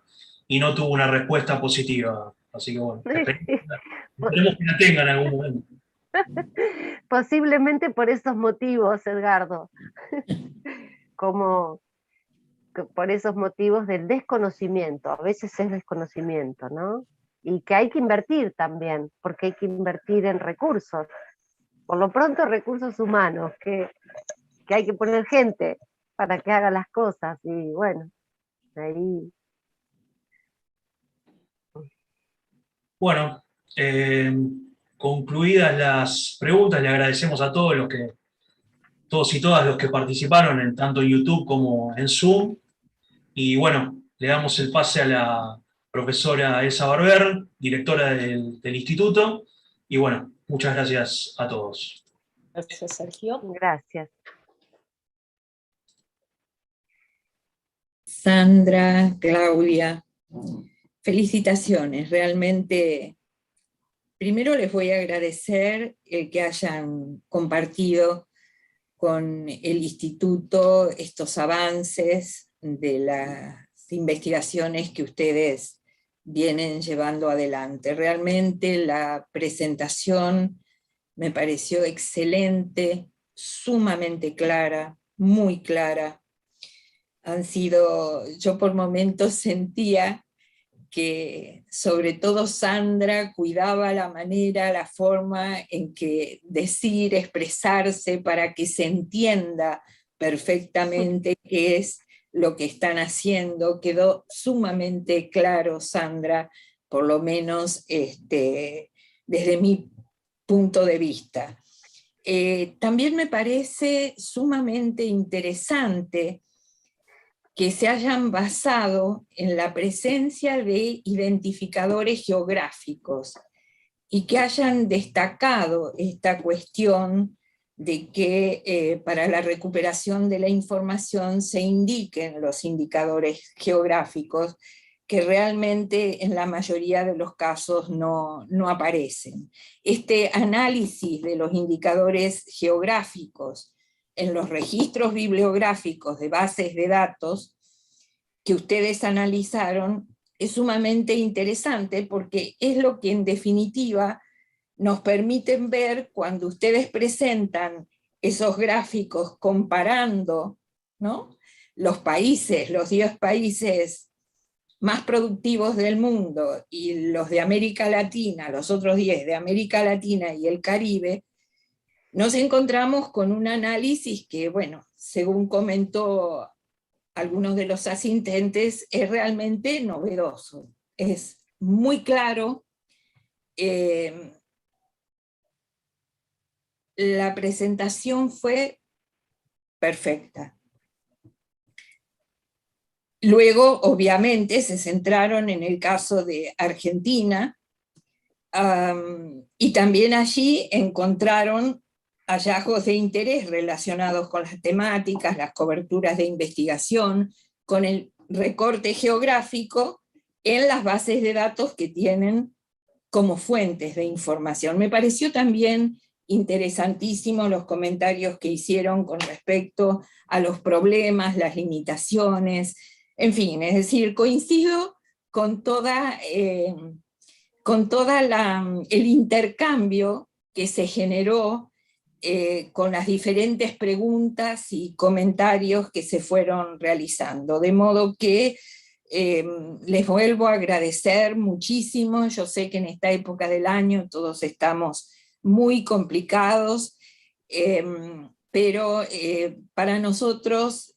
y no tuvo una respuesta positiva. Así que bueno, esperemos que la tengan en algún momento. Posiblemente por esos motivos, Edgardo. Como por esos motivos del desconocimiento, a veces es desconocimiento, ¿no? Y que hay que invertir también, porque hay que invertir en recursos, por lo pronto recursos humanos, que hay que poner gente para que haga las cosas, y bueno, ahí... Bueno, concluidas las preguntas, le agradecemos a todos y todas los que participaron, tanto en YouTube como en Zoom. Y bueno, le damos el pase a la profesora Elsa Barber, directora del instituto. Y bueno, muchas gracias a todos. Gracias, Sergio. Gracias. Sandra, Claudia, felicitaciones. Realmente, primero les voy a agradecer el que hayan compartido con el instituto estos avances de las investigaciones que ustedes vienen llevando adelante. Realmente la presentación me pareció excelente, sumamente clara, muy clara. Yo por momentos sentía que sobre todo Sandra cuidaba la manera, la forma en que decir, expresarse para que se entienda perfectamente qué es lo que están haciendo. Quedó sumamente claro, Sandra, por lo menos desde mi punto de vista. También me parece sumamente interesante que se hayan basado en la presencia de identificadores geográficos y que hayan destacado esta cuestión de que para la recuperación de la información se indiquen los indicadores geográficos, que realmente en la mayoría de los casos no aparecen. Este análisis de los indicadores geográficos en los registros bibliográficos de bases de datos que ustedes analizaron es sumamente interesante, porque es lo que en definitiva nos permiten ver cuando ustedes presentan esos gráficos comparando, ¿no?, los países, los 10 países más productivos del mundo y los de América Latina, los otros 10 de América Latina y el Caribe. Nos encontramos con un análisis que, bueno, según comentó algunos de los asistentes, es realmente novedoso, es muy claro. La presentación fue perfecta. Luego, obviamente, se centraron en el caso de Argentina, y también allí encontraron hallazgos de interés relacionados con las temáticas, las coberturas de investigación, con el recorte geográfico en las bases de datos que tienen como fuentes de información. Me pareció también interesantísimo los comentarios que hicieron con respecto a los problemas, las limitaciones, en fin, es decir, coincido con el intercambio que se generó con las diferentes preguntas y comentarios que se fueron realizando, de modo que les vuelvo a agradecer muchísimo. Yo sé que en esta época del año todos estamos muy complicados, pero para nosotros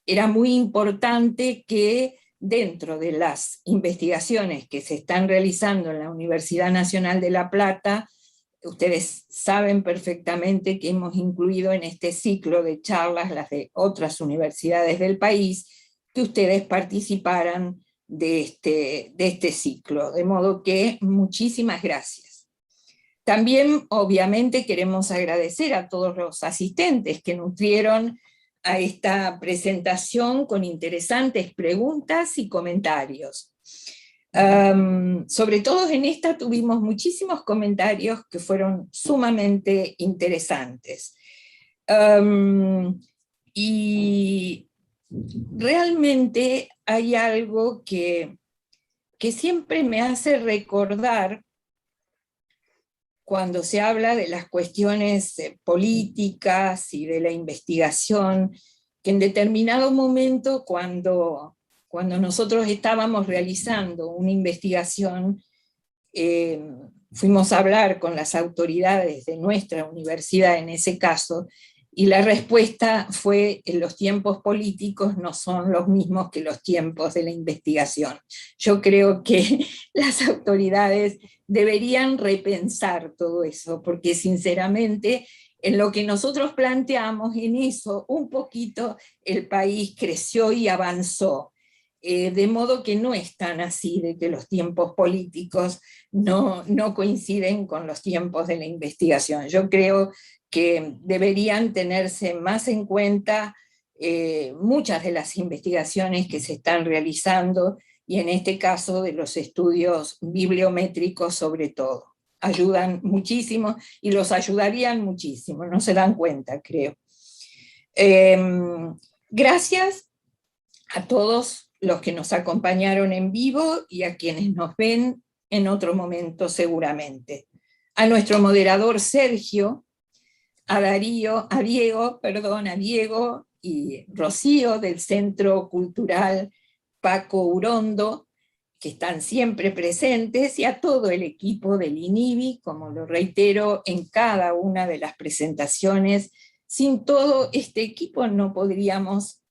era muy importante que dentro de las investigaciones que se están realizando en la Universidad Nacional de La Plata, ustedes saben perfectamente que hemos incluido en este ciclo de charlas las de otras universidades del país, que ustedes participaran de este ciclo. De modo que muchísimas gracias. También, obviamente, queremos agradecer a todos los asistentes que nutrieron a esta presentación con interesantes preguntas y comentarios. Sobre todo en esta tuvimos muchísimos comentarios que fueron sumamente interesantes. Y realmente hay algo que siempre me hace recordar cuando se habla de las cuestiones políticas y de la investigación, que en determinado momento cuando nosotros estábamos realizando una investigación, fuimos a hablar con las autoridades de nuestra universidad en ese caso, y la respuesta fue: los tiempos políticos no son los mismos que los tiempos de la investigación. Yo creo que las autoridades deberían repensar todo eso, porque sinceramente en lo que nosotros planteamos, en eso un poquito el país creció y avanzó. De modo que no es tan así de que los tiempos políticos no coinciden con los tiempos de la investigación. Yo creo que deberían tenerse más en cuenta muchas de las investigaciones que se están realizando, y en este caso de los estudios bibliométricos sobre todo. Ayudan muchísimo y los ayudarían muchísimo, no se dan cuenta, creo. Gracias a todos los que nos acompañaron en vivo y a quienes nos ven en otro momento seguramente. A nuestro moderador Sergio, a Diego y Rocío del Centro Cultural Paco Urondo, que están siempre presentes, y a todo el equipo del INIVI, como lo reitero en cada una de las presentaciones. Sin todo este equipo no podríamos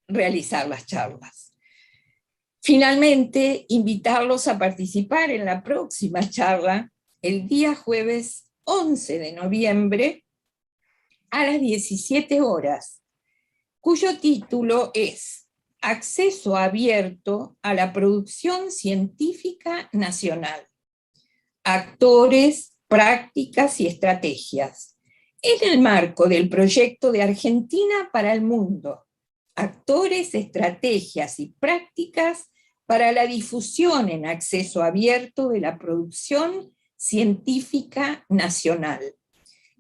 realizar las charlas. Finalmente, invitarlos a participar en la próxima charla, el día jueves 11 de noviembre, a las 17 horas, cuyo título es Acceso abierto a la producción científica nacional. Actores, prácticas y estrategias. En el marco del proyecto de Argentina para el mundo. Actores, estrategias y prácticas para la difusión en acceso abierto de la producción científica nacional.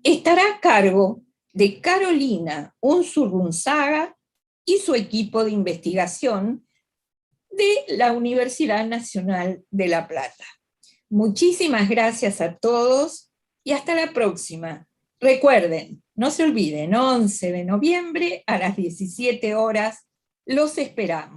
Estará a cargo de Carolina Unzurrunzaga y su equipo de investigación de la Universidad Nacional de La Plata. Muchísimas gracias a todos y hasta la próxima. Recuerden, no se olviden, 11 de noviembre a las 17 horas los esperamos.